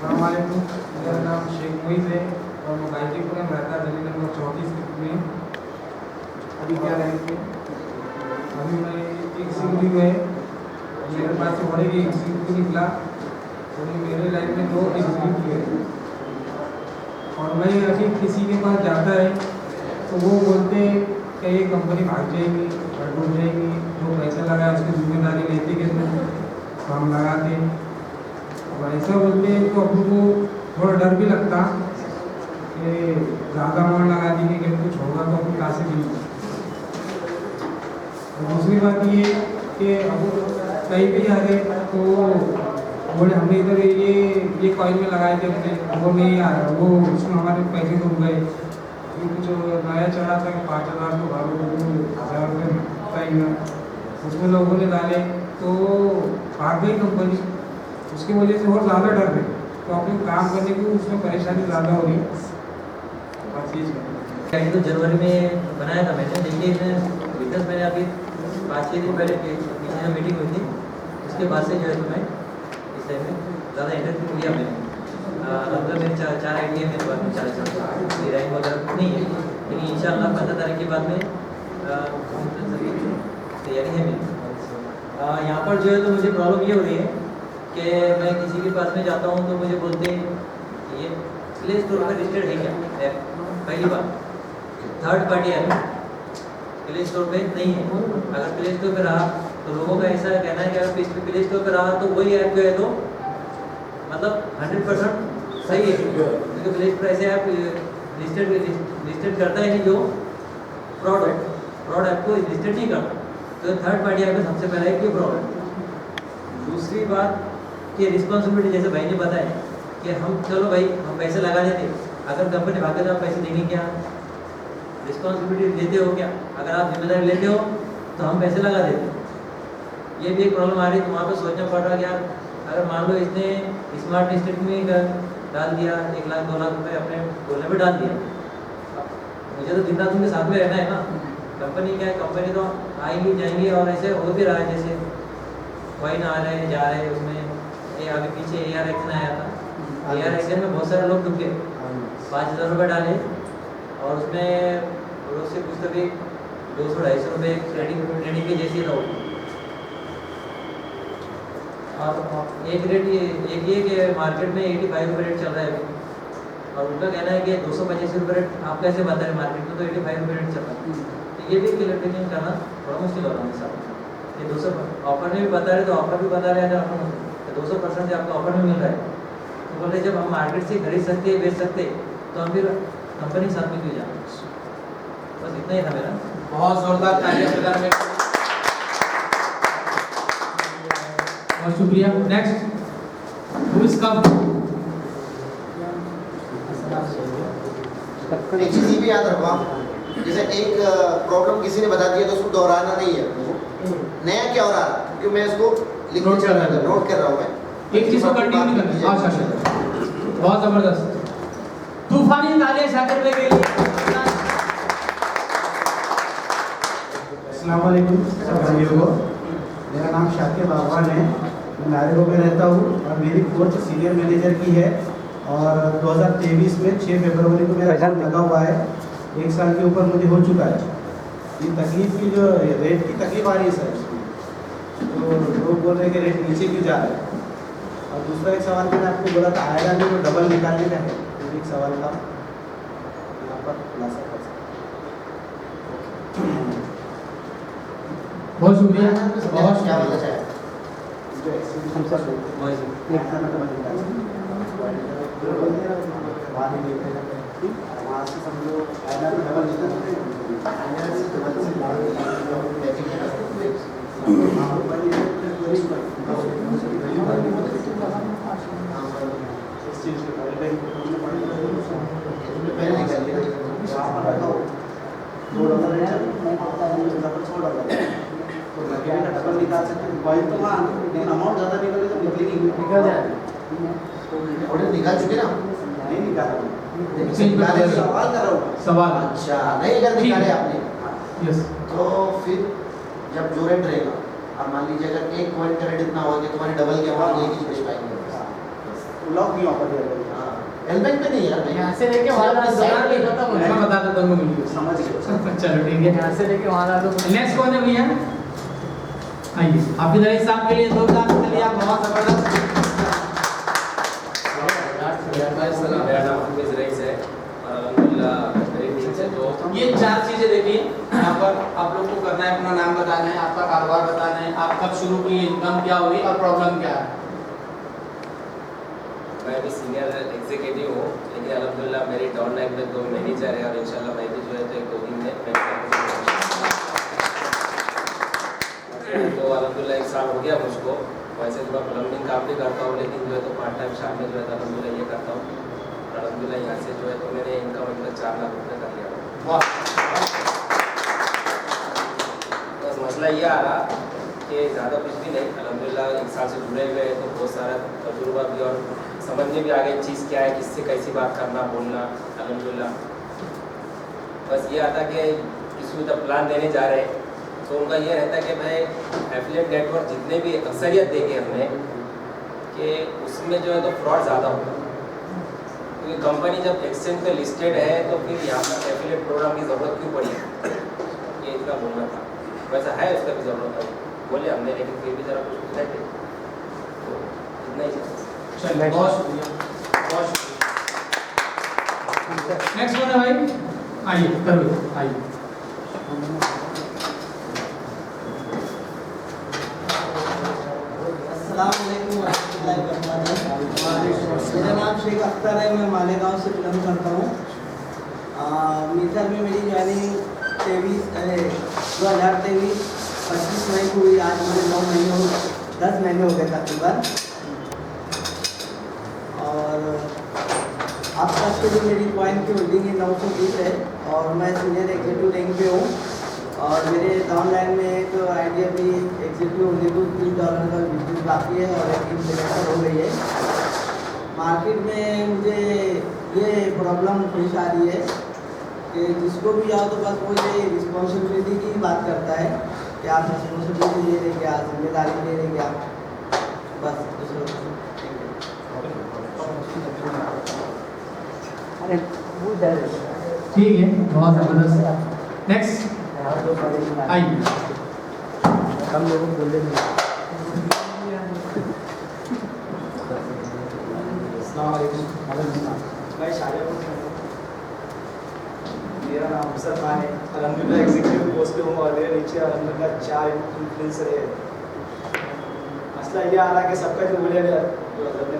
अस्सलाम वालेकुम। मेरा नाम शेख मोइज़ है और मैं गाजीपुर में रहता गली नंबर 34 में। अभी क्या रहेंगे, अभी मैं एक सिंगल में मेरे पास से बड़े एक सिंगल निकला और मेरे लाइफ में 2 एग्जीक्यूटिव हुए। और मैं अभी किसी के पास जाता है तो वो बोलते कि ये कंपनी भाग जाएगी और डूब जाएगी, जो पैसा लगाया उसकी जिम्मेदारी लेते कि तो हम लगाते। और ऐसा बोलते हैं तो अपने को थोड़ा डर भी लगता कि ज़्यादा अमाउंट लगा देंगे कि कुछ होगा तो अपन कहाँ से देंगे। और दूसरी बात ये कि अब कहीं भी आ गए तो बोले हमने इधर ये कॉइन में लगाए थे अपने, वो नहीं आ रहा, वो उसमें हमारे पैसे डूब गए। फिर कुछ नया चढ़ा था कि 5,000 तो भागो 1,000 रुपये चाहिए, उसमें लोगों ने डाले तो भाग गई कंपनी। उसकी वजह से और ज़्यादा डर गए तो अपने काम करने की उसमें परेशानी ज़्यादा हो रही। बस चीज़ तो जनवरी में बनाया था मैंने, लेकिन बिजनेस मैंने अभी 5-6 दिन पहले किसी में मीटिंग हुई थी, उसके बाद से जो है तो मैं इस टाइम में ज़्यादा इंटरेस्ट लिया मैंने। लगभग मेरे 4 आइडिया मेरे पास में 4 डिज़ाइन वगैरह नहीं है, लेकिन इंशाअल्लाह 15 तारीख के बाद में तैयारी है मेरी। यहाँ पर जो है तो मुझे प्रॉब्लम ये हो रही है कि मैं किसी के पास में जाता हूँ तो मुझे बोलते हैं ये प्ले स्टोर पर रजिस्टर्ड है क्या ऐप। पहली बात, third party app play store पे नहीं है। अगर प्ले स्टोर पे रहा तो लोगों का ऐसा कहना है कि अगर प्ले स्टोर पे रहा तो वही ऐप जो है तो मतलब 100% सही है, क्योंकि प्ले स्टोर ऐसे ऐप लिस्टेड करता है नहीं जो फ्रॉड ऐप को लिस्टेड नहीं करता। तो थर्ड पार्टी ऐप में सबसे पहले है कि फ्रॉड है। दूसरी बात कि रिस्पॉन्सिबिलिटी, जैसे भाई ने बताया कि हम चलो भाई हम पैसे लगा देते, अगर कंपनी भागे तो आप पैसे देंगे क्या, रिस्पॉन्सिबिलिटी लेते हो क्या? अगर आप जिम्मेदारी लेते हो तो हम पैसे लगा देते। ये भी एक प्रॉब्लम आ रही है, तो वहाँ पर सोचना पड़ रहा है कि यार अगर मान लो इसने स्मार्ट लिस्टेड में डाल दिया 1 लाख 2 लाख रुपये अपने बोलने पर डाल दिया, मुझे तो दिन रात उनके साथ में रहना है ना। कंपनी क्या है, कंपनी तो आएंगी जाएंगी और ऐसे हो भी रहा है, जैसे कॉइन आ रहे हैं जा रहे हैं, उसमें ये अभी पीछे AR एक्शन आया था, AR एक्शन में बहुत सारे लोग डूब गए, 5,000 रुपये डाले और उसमें रोज से कुछ कभी 200-250 रुपये ट्रेडिंग के जैसे रहो। और एक ये कि मार्केट में 85 रुपये रेट चल रहा है अभी, और उनका कहना है कि 285 रुपये रेट आप कैसे बता रहे, मार्केट में तो 85 रुपये रेट चल रहा है। तो ये भी क्लियरिफिकेशन करना थोड़ा मुश्किल हो रहा है साहब। ये 200 ऑफर में भी बता रहे तो ऑफर भी बता रहे हैं, अगर 200% से आपको ऑफर में मिल रहा है तो बोल रहे जब हम मार्केट से खरीद सकते बेच सकते तो हम फिर कंपनी के साथ में क्यों जाए। बस इतना ही था मेरा। बहुत जोरदार तालियां में। बहुत शुक्रिया। Next who is come. एक चीज ये भी याद रखो आप, जैसे एक प्रॉब्लम किसी ने बता दिया तो उसको दोहराना नहीं है, नया क्या हो रहा है, क्योंकि मैं इसको नोट कर रहा हूँ मैं एक चीज को कंटिन्यू करना। अच्छा, बहुत जबरदस्त। तूफानी तालियां शाकिर भाई के लिए। अस्सलाम वालेकुम सब भाइयों को। मेरा नाम शाकिर बागवान है, मैं नारिगो में रहता हूँ और मेरी पोस्ट सीनियर मैनेजर की है। और 2023 में 6 फरवरी को मेरा अकाउंट लगा हुआ है, 1 साल के ऊपर मुझे हो चुका है। ये तकलीफ की जो रेट की तकलीफ आ रही है सर, तो लोग बोल रहे हैं कि रेट नीचे क्यों जा रहा है। और दूसरा एक सवाल मैंने आपको बोला था आयरन में वो डबल निकालने का है, तो एक सवाल था यहाँ पर खुलासा कर सकते। बहुत शुक्रिया। बहुत क्या बोलना चाहे जो एक्सटेंशन से वहाँ से समझो आयरन में डबल निकालते हैं, डबल निकाल सकते हैं। पॉइंट तो वहाँ लेकिन अमाउंट ज़्यादा निकले तो निकलेगी, निकल जाए। ऑर्डर निकाल चुके ना, नहीं निकाला सवाल कर रहा हूँ। सवाल। अच्छा, नहीं अगर निकाले आपने यस, तो फिर जब जो रेट रहेगा, अब मान लीजिए अगर एक कॉइन का रेट इतना होगा कि तुम्हारे डबल के अमाउंट लेके बेच पाएंगे। लॉक नहीं ऑफर दिया गया। हाँ एलबैंक पे नहीं यार यहाँ से लेके वहाँ ला दो यार, ये खत्म हो मैं जाएगा। बता देता हूँ वीडियो। समझ गए। चलो ठीक है। यहाँ से लेके वहाँ ला दो। नेक्स्ट कौन है भैया? आइए हाफिज रईस साहब के लिए जोरदार तालियां, बहुत जबरदस्त। मेरा नाम हाफिज रईस है और अल्हम्दुलिल्लाह मेरी टीम से तो ये 4 चीजें देखिए यहाँ पर आप लोग को करना है, अपना नाम बताना है, आपका कारोबार बताना है, आप कब शुरू किए, इनकम क्या हुई और प्रॉब्लम क्या है। मैं भी सीनियर एग्जीक्यूटिव हूँ, लेकिन अल्हम्दुलिल्लाह मेरी डाउन लाइन में 2 मैनेजर है और इंशाल्लाह मैं भी जो है तो 1-2 दिन में तो अल्हम्दुलिल्लाह 1 साल हो गया मुझको। वैसे तो मैं प्लम्बिंग काम भी करता हूँ, लेकिन जो है तो पार्ट टाइम शाम में जो है तो अल्हम्दुलिल्लाह ये करता हूँ और अल्हम्दुलिल्लाह यहाँ से जो है तो मैंने इनकम अभी तक 4 लाख रुपये कर लिया। बस मसला ये आ रहा कि ज़्यादा कुछ भी नहीं, अल्हम्दुलिल्लाह 1 साल से जुड़े हुए हैं तो बहुत सारा तजुर्बा भी और समझ में भी आ गई चीज़ क्या है, किससे कैसी बात करना बोलना। अल्हम्दुलिल्लाह बस ये आता कि किसी को प्लान देने जा रहे हैं तो उनका ये रहता है कि भाई एफिलिएट नेटवर्क जितने भी अक्सरियत देखे हमने कि उसमें जो है तो फ्रॉड ज़्यादा होगा, क्योंकि कंपनी जब एक्सचेंज पे लिस्टेड है तो फिर यहाँ पर एफिलिएट प्रोग्राम की ज़रूरत क्यों पड़ी है, ये इतना बोलना था। वैसा है उसका भी ज़रूरत है बोले हमने, लेकिन फिर भी ज़रा कुछ बताए तो इतना ही है। चलिए बहुत शुक्रिया, बहुत शुक्रिया। नेक्स्ट कौन है भाई? आइए करो, आइए। मेरा नाम शेख अख्तर है, मैं मालेगांव से बिलोंग करता हूँ। मीटर में मेरी ज्वाइनिंग 2023 25 मई को हुई। आज मुझे 10 महीने हो गए तकरीबन। और अब तक के जो मेरी पॉइंट की होल्डिंग है 920 है और मैं सीनियर एग्जीक्यूटिव रैंक पे हूँ। और मेरे डाउनलाइन में एक आइडिया भी एग्जीक्यूटिव होने को $3 का बिजनेस बाकी है और एक इंप्लीमेंटर हो गई है। मार्केट में मुझे ये प्रॉब्लम पेश आ रही है कि जिसको भी आओ तो बस वो ये रिस्पॉन्सिबिलिटी की बात करता है कि आप रिस्पॉन्सिबिलिटी ले रहे क्या, जिम्मेदारी ले रहे क्या, बस दूसरा। अरे वो डर ठीक है, बहुत जबरदस्त। नेक्स्ट आइए। हम लोगों को बोले नहीं। मैं शाहजहाँपुर से हूँ। मेरा नाम अफसर खान है। अल्हम्दुलिल्लाह एग्जीक्यूटिव पोस्ट पे हूँ और मेरे नीचे अल्हम्दुलिल्लाह 4 इन्फ्लुएंसर है। मसला ये आ रहा है कि सबका जो बोले ने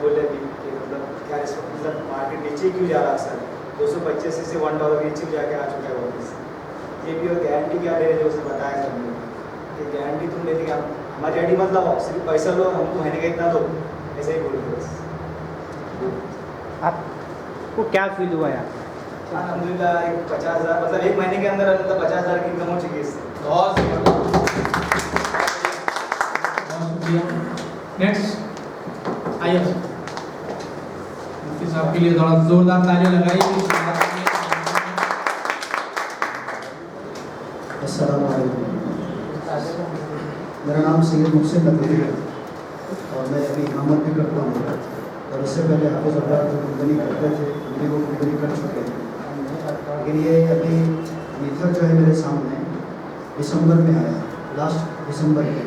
बोले कि मतलब क्या मतलब मार्केट नीचे क्यों जा रहा है सर, 225 से $1 नीचे जाके आ चुका है वापस। ये भी और गारंटी क्या दे रहे जो उसे बताया सबने कि गारंटी तुम लेते क्या, हमारी आईडी मत लगाओ, सिर्फ पैसा लो, हमको महीने का इतना दो, ऐसे ही बोल रहे बस। आपको क्या फील हुआ यार? अल्हम्दुलिल्लाह 50,000 मतलब 1 महीने के अंदर मतलब 50,000 की इनकम हो चुकी है इससे। बहुत जबरदस्त, बहुत शुक्रिया। नेक्स्ट आइए मुफ्ती साहब के लिए थोड़ा जोरदार तालियां लगाइए। अस्सलाम वालेकुम। मेरा नाम सैयद मुहसिन नकवी है और मैं अभी इमामत भी करता हूँ और इससे पहले हाफिज अब्बास जो कंपनी करते थे उनकी वो कंपनी कर चुके हैं। लेकिन ये अभी मीटर जो है मेरे सामने दिसंबर में आया, लास्ट दिसंबर में,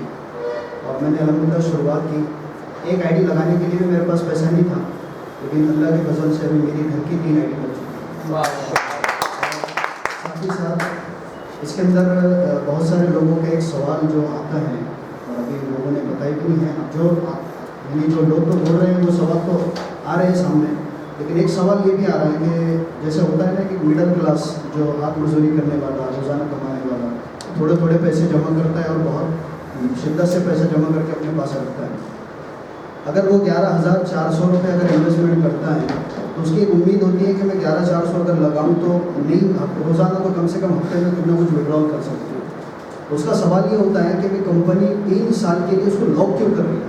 और मैंने अल्हम्दुलिल्लाह शुरुआत की। एक आईडी लगाने के लिए भी मेरे पास पैसा नहीं था, लेकिन अल्लाह के फजल से अभी मेरी घर की 3 आईडी बन चुकी है। साथ ही साथ इसके अंदर बहुत सारे लोगों का एक सवाल जो आता है और अभी लोगों ने बताया भी नहीं है, जो यानी जो लोग तो बोल रहे हैं वो सवाल तो आ रहे हैं सामने, लेकिन एक सवाल ये भी आ रहा है कि जैसे होता है ना कि मिडिल क्लास जो हाथ मजदूरी करने वाला, रोज़ाना कमाने वाला, थोड़े थोड़े पैसे जमा करता है और बहुत शिद्दत से पैसे जमा करके अपने पास रखता है। अगर वो 11,400 रुपये अगर इन्वेस्टमेंट करता है तो उसकी एक उम्मीद होती है कि मैं 11,400 अगर लगाऊं तो नहीं, रोज़ाना तो कम से कम हफ्ते में कुछ ना कुछ विड्रॉल कर सकती हूँ। तो उसका सवाल ये होता है कि भाई कंपनी 3 साल के लिए उसको लॉक क्यों कर रही है।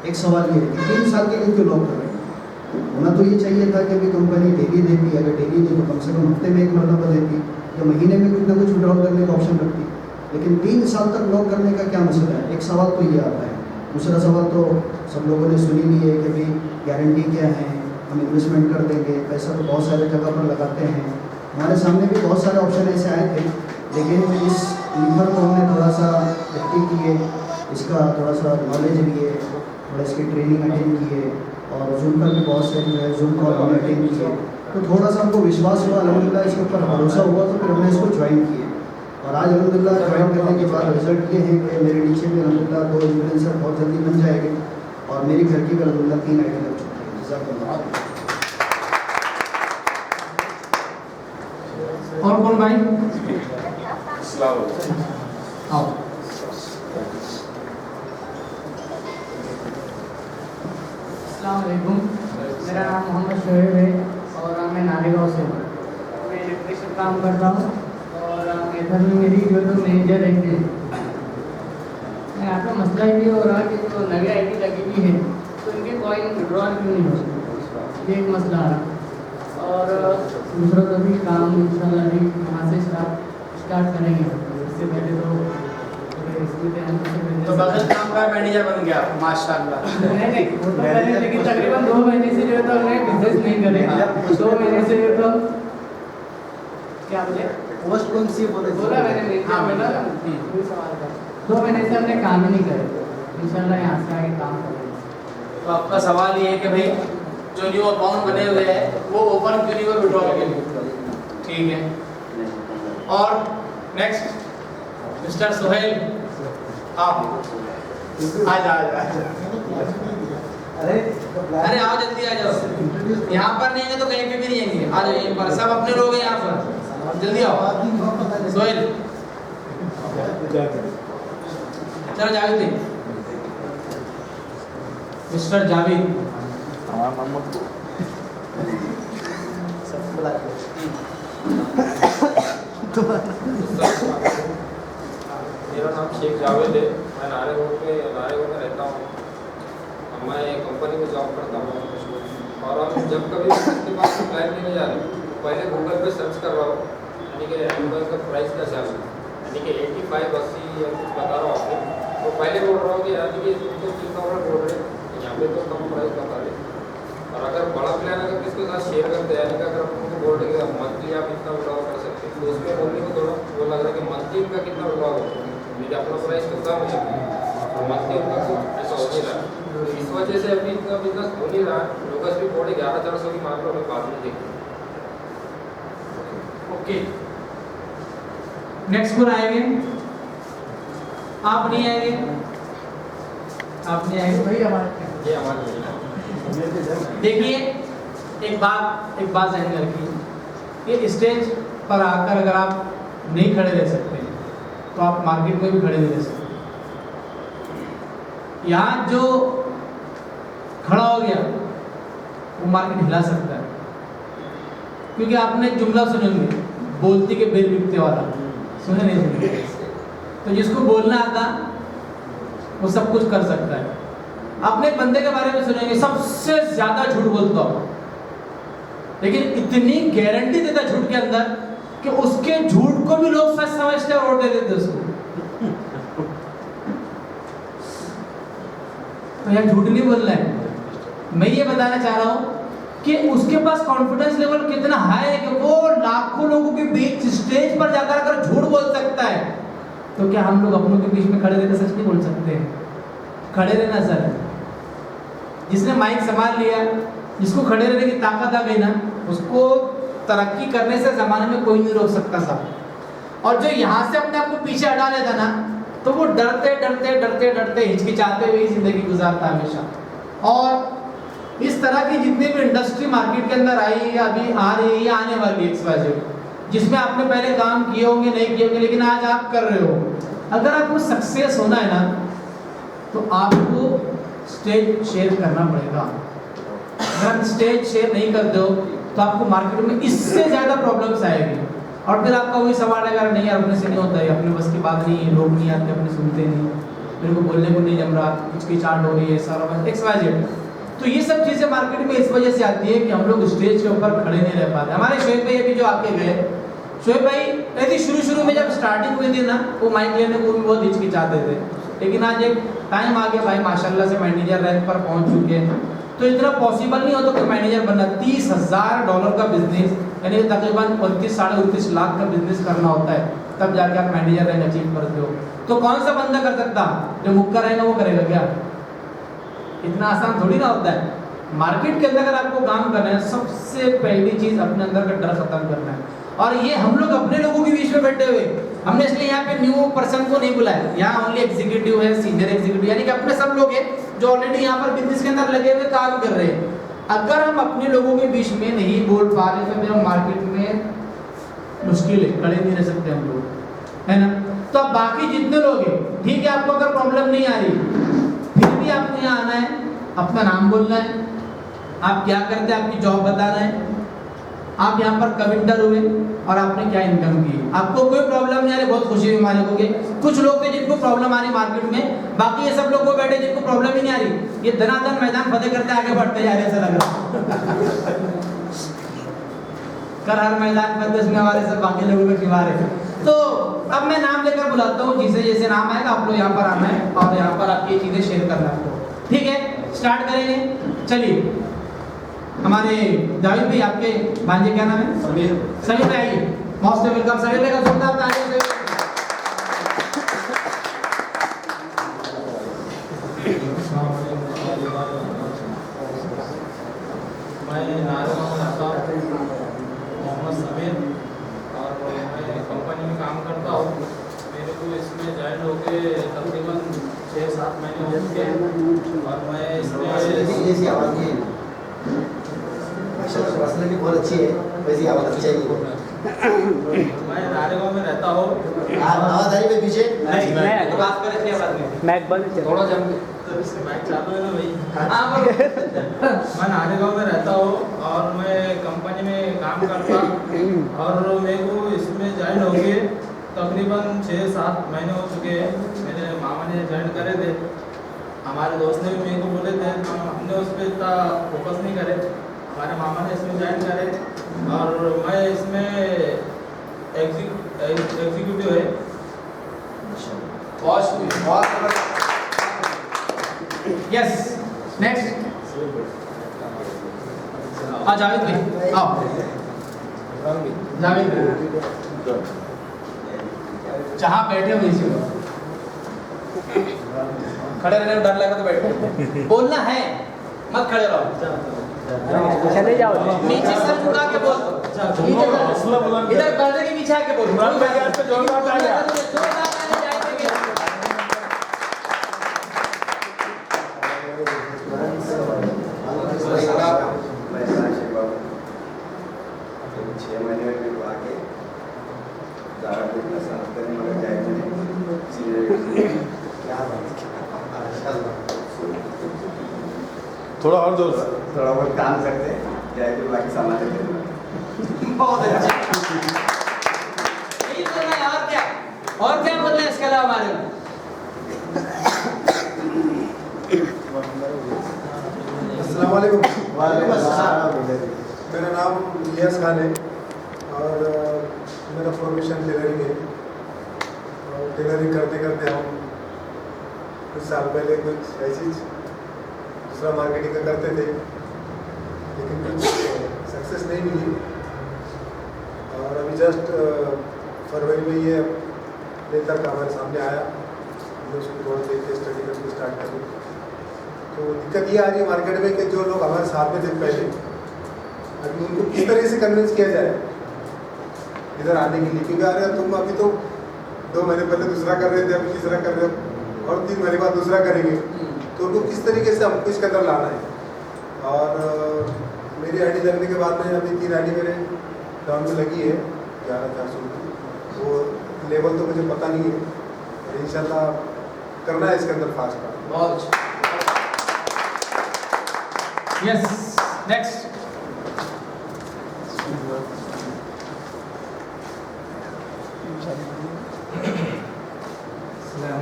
एक सवाल ये है कि 3 साल के लिए क्यों लॉक कर रही है। होना तो ये चाहिए था कि भाई कंपनी डेली देती, अगर डेली दी तो कम से कम हफ्ते में 1 मरतबा देती या महीने में कुछ ना कुछ विड्रॉल करने का ऑप्शन रखती, लेकिन 3 साल तक लॉक करने का क्या मसला है। एक सवाल तो ये आता है। दूसरा सवाल तो सब लोगों ने सुनी भी है कि भाई गारंटी क्या है, हम इन्वेस्टमेंट कर देंगे, पैसा तो बहुत सारे जगह पर लगाते हैं। हमारे सामने भी बहुत सारे ऑप्शन ऐसे आए थे, लेकिन इस लीवर को हमने थोड़ा सा एक्टिव किए, इसका थोड़ा सा नॉलेज लिए, थोड़ा इसकी ट्रेनिंग अटेंड किए और जूम पर भी बहुत से जो है जूम कॉल हमने अटेंड किए, तो थोड़ा सा हमको विश्वास हुआ, अल्हम्दुलिल्लाह इसके ऊपर भरोसा हुआ, तो फिर हमने इसको ज्वाइन किए। और आज अल्हम्दुलिल्लाह ज्वाइन करने के बाद रिजल्ट ये है कि मेरे नीचे में अल्हम्दुलिल्लाह 2 इन्फ्लुएंसर बहुत जल्दी बन जाएंगे और मेरी घर की भी अल्हम्दुलिल्लाह 3 आईडी लग चुकी है। जज़ाकल्लाह। और कौन भाई? अस्सलाम वालेकुम। आओ। अस्सलाम वालेकुम, मेरा नाम मोहम्मद शोएब है और मैं नारेगांव से हूँ। मैं इलेक्ट्रिशियन काम करता हूँ और इधर में मेरी जो तो मैनेजर रहते हैं। मैं यहाँ पे मसला ये हो रहा कि जो नई आईडी लगी हुई है तो इनके कॉइन विड्रॉल क्यों नहीं हो सकते, ये एक मसला आ रहा। और दूसरा तो भी काम इंशाल्लाह अभी वहाँ से स्टार्ट करेंगे, इससे पहले तो तो बगल काम का मैनेजर बन गया माशाल्लाह। नहीं वो तो पहले, लेकिन तकरीबन 2 महीने से जो है तो हमने बिजनेस नहीं करे। 2 महीने से जो तो क्या बोले पोस्ट कौन सी बोले बोला मैंने हाँ, बोला कोई सवाल था। 2 महीने से हमने काम ही नहीं करे, इंशाल्लाह यहाँ से आगे काम करेंगे। तो आपका सवाल ये है कि भाई जो न्यू अकाउंट बने हुए हैं वो ओपन क्यों नहीं हुए विड्रॉल के लिए? ठीक है। और नेक्स्ट मिस्टर सोहेल, आप आ जाओ। अरे आओ जल्दी आ जाओ, यहाँ पर नहीं है तो कहीं पे भी नहीं आएंगे, आ जाओ यहीं पर, सब अपने लोग हैं यहाँ पर, जल्दी आओ। सोहेल चलो जावेद, मिस्टर जावेद। मेरा नाम शेख जावेद है, मैं नारेगांव में रहता हूँ। मैं कंपनी में जॉब करता हूँ और हम जब कभी इसके पास क्लाइंट लेने जा रहे हैं पहले गूगल पे सर्च कर रहा हूँ, यानी कि एंड्रॉइड का प्राइस क्या चल रहा है, यानी कि 85, 80 या कुछ बता रहा हूँ आपको। तो पहले बोल रहा हूँ कि यानी कि तुमको कितना बड़ा बोल रहे हैं, यहाँ पे तो कम प्राइस बता रहे। और अगर बड़ा प्लान अगर किसके साथ शेयर करते हैं, यानी कि अगर उनको बोल रहे कि मंथली आप इतना विड्रॉल कर सकते हैं, तो उसमें बोलने को थोड़ा वो लग रहा है कि मंथली इनका कितना विड्रॉल होगा, मेरे अपना प्राइस तो कम है और मंथली उनका कुछ ऐसा हो नहीं रहा। तो इस वजह से अभी इतना बिजनेस हो नहीं रहा। लोकस भी बोले 11,400 की मार्केट हमें बाद में देखी। ओके, नेक्स्ट कौन आएंगे? आप नहीं आएंगे? आप नहीं आएंगे भाई? ये हमारी देखिए एक बात ध्यान में रखिए, ये स्टेज पर आकर अगर आप नहीं खड़े रह सकते तो आप मार्केट में भी खड़े नहीं रह सकते। यहाँ जो खड़ा हो गया वो मार्केट हिला सकता है, क्योंकि आपने एक जुमला सुने होंगे, बोलती के बेर बिकते वाला, सुने नहीं सुने? तो जिसको बोलना आता वो सब कुछ कर सकता है। आपने एक बंदे के बारे में सुनेंगे सबसे ज्यादा झूठ बोलता हो, लेकिन इतनी गारंटी देता झूठ के अंदर कि उसके झूठ को भी लोग सच समझते और वोट दे देते उसको। तो यार झूठ नहीं बोलना है। मैं ये बताना चाह रहा हूं कि उसके पास कॉन्फिडेंस लेवल कितना हाई है कि वो लाखों लोगों के बीच स्टेज पर जाकर अगर झूठ बोल सकता है, तो क्या हम लोग अपनों के बीच में खड़े रहकर सच नहीं बोल सकते हैं? खड़े रहना सर, जिसने माइक संभाल लिया, जिसको खड़े रहने की ताकत आ गई ना, उसको तरक्की करने से जमाने में कोई नहीं रोक सकता साहब। और जो यहाँ से अपने आप को पीछे हटा लेता ना, तो वो डरते डरते डरते डरते हिचकिचाते हुए जिंदगी गुजारता है हमेशा। और इस तरह की जितनी भी इंडस्ट्री मार्केट के अंदर आई है, अभी आ रही है या आने वाली है, जिसमें आपने पहले काम किए होंगे, नहीं किए होंगे, लेकिन आज आप कर रहे हो, अगर आपको सक्सेस होना है ना, तो आपको स्टेज शेयर करना पड़ेगा। अगर आप स्टेज शेयर नहीं करते हो तो आपको मार्केट में इससे ज़्यादा प्रॉब्लम्स आएगी। और फिर आपका वही सवाल है, अगर नहीं यार अपने से नहीं होता है, अपने बस की बात नहीं है, लोग नहीं आते, अपने सुनते नहीं, मेरे को बोलने को नहीं जम रहा, हिचकिचाहट हो रही है, सारा बस XYZ। तो ये सब चीज़ें मार्केट में इस वजह से आती है कि हम लोग स्टेज के ऊपर खड़े नहीं रह पाते। हमारे शोएब भाई अभी जो आके गए, शोएब भाई ऐसी शुरू में जब स्टार्टिंग हुई थी ना, वो माइक लेने को भी बहुत हिचकिचाते थे, लेकिन आज एक टाइम आ गया भाई माशाल्लाह से मैनेजर रैंक पर पहुंच चुके हैं, तो इतना पॉसिबल नहीं होता कि मैनेजर बनना। $30,000 का बिजनेस यानी तकरीबन 29-29.5 लाख का बिजनेस करना होता है, तब जाके आप मैनेजर रैंक अचीव करते हो। तो कौन सा बंदा कर सकता? जो मुक्का रहेगा वो करेगा क्या? इतना आसान थोड़ी ना होता है। मार्केट के अंदर अगर आपको काम करना है, सबसे पहली चीज अपने अंदर का डर खत्म करना है। और ये हम लोग अपने लोगों के बीच में बैठे हुए, हमने इसलिए यहाँ पे न्यू पर्सन को नहीं बुलाया। यहाँ ओनली एग्जीक्यूटिव है, सीनियर एग्जीक्यूटिव, यानी कि अपने सब लोग हैं जो ऑलरेडी यहाँ पर बिजनेस के अंदर लगे हुए काम कर रहे हैं। अगर हम अपने लोगों के बीच में नहीं बोल पा रहे तो फिर हम मार्केट में मुश्किल है, खड़े नहीं रह सकते हम लोग, है ना। तो अब बाकी जितने लोग हैं, ठीक है, आपको अगर प्रॉब्लम नहीं आ रही, फिर भी आपको यहाँ आना है, अपना नाम बोलना है, आप क्या करते हैं, आपकी जॉब बताना है, आप यहाँ पर कब इंटर हुए और आपने क्या इनकम की। आपको कोई प्रॉब्लम नहीं आ रही, बहुत खुशी हुई हमारे को। कुछ लोग थे जिनको प्रॉब्लम आ रही मार्केट में, बाकी ये सब लोग को बैठे जिनको प्रॉब्लम ही नहीं आ रही, ये धनाधन मैदान फतेह करते आगे बढ़ते जा रहे, ऐसा लग रहा कर हर मैदान फतेह में हमारे सब बाकी लोगों को खिला रहे। तो अब मैं नाम लेकर बुलाता हूँ, जिसे जैसे नाम आएगा आप लोग यहाँ पर आना है और यहाँ पर आपकी चीजें शेयर करना है आपको, ठीक है। स्टार्ट करेंगे, चलिए। हमारे जावेद भाई, आपके भांजे क्या नाम है? समीर। समीर भाई आइए, मोस्ट वेलकम। समीर भाई का जोरदार तालियों से। मैं नारवा में रहता हूँ, मोहम्मद समीर, और मैं कंपनी में काम करता हूँ। मेरे को इसमें ज्वाइन होके तकरीबन 6-7 महीने हो चुके हैं और मैं इसमें पर्सनैलिटी बहुत अच्छी है, वैसी आवाज़ अच्छी चाहिए। मैं नारेगांव में रहता हूँ। आवाज़ आ रही है पीछे? नहीं, बात करें इसलिए बात नहीं। मैक बंद है, थोड़ा जम मैच चालू है ना भाई। मैं नारेगांव में रहता हूँ और मैं कंपनी में काम करता और मेरे को इसमें ज्वाइन हो गए तकरीबन 6-7 महीने हो चुके हैं। मेरे मामा ने ज्वाइन करे थे, हमारे दोस्त ने भी मेरे को बोले थे, हमने उस पर इतना फोकस नहीं करे, हमारे मामा ने इसमें ज्वाइन करे और मैं इसमें एग्जीक्यूटिव है। Yes, next. हाँ जावेद भाई आओ। जावेद भाई जहाँ बैठे हो इसी में खड़े रहने में डर लगा तो बैठो, बोलना है, मत खड़े रहो, चले जाओ। नीचे सर झुका के बोल, इधर पर्दे के पीछे आके बोल। थोड़ा और जोर से, थोड़ा बहुत काम करते हैं, जाए तो बाकी सामान लेते हैं। बहुत अच्छा, यही बोलना है। और क्या बोलना है इसके अलावा हमारे में? अस्सलाम वालेकुम। वालेकुम अस्सलाम। मेरा नाम इलियास खान है और मेरा प्रोफेशन टेलरिंग है। और टेलरिंग करते करते हम कुछ साल पहले कुछ ऐसी दूसरा मार्केटिंग का करते थे, लेकिन कुछ सक्सेस नहीं मिली। और अभी जस्ट फरवरी में ये लेकर का हमारे सामने आया, हमने उसको थोड़ा देख के स्टडी करके स्टार्ट करी। तो दिक्कत ये आ रही है मार्केट में कि जो लोग हमारे साथ में थे पहले, अभी उनको किस तरह से कन्विंस किया जाए इधर आने के लिए, क्योंकि अरे तुम अभी तो 2 महीने पहले दूसरा कर रहे थे, अभी तीसरा कर रहे हो और 3 महीने बाद दूसरा करेंगे, तो उनको किस तरीके से हमको इसके अंदर लाना है। और मेरी आईडी लगने के बाद में अभी 3 आईडी मेरे डाउन में लगी है 11,400 की। वो लेवल तो मुझे पता नहीं है, और इंशाल्लाह करना है इसके अंदर फास्ट का। बहुत यस, नेक्स्ट। मेरा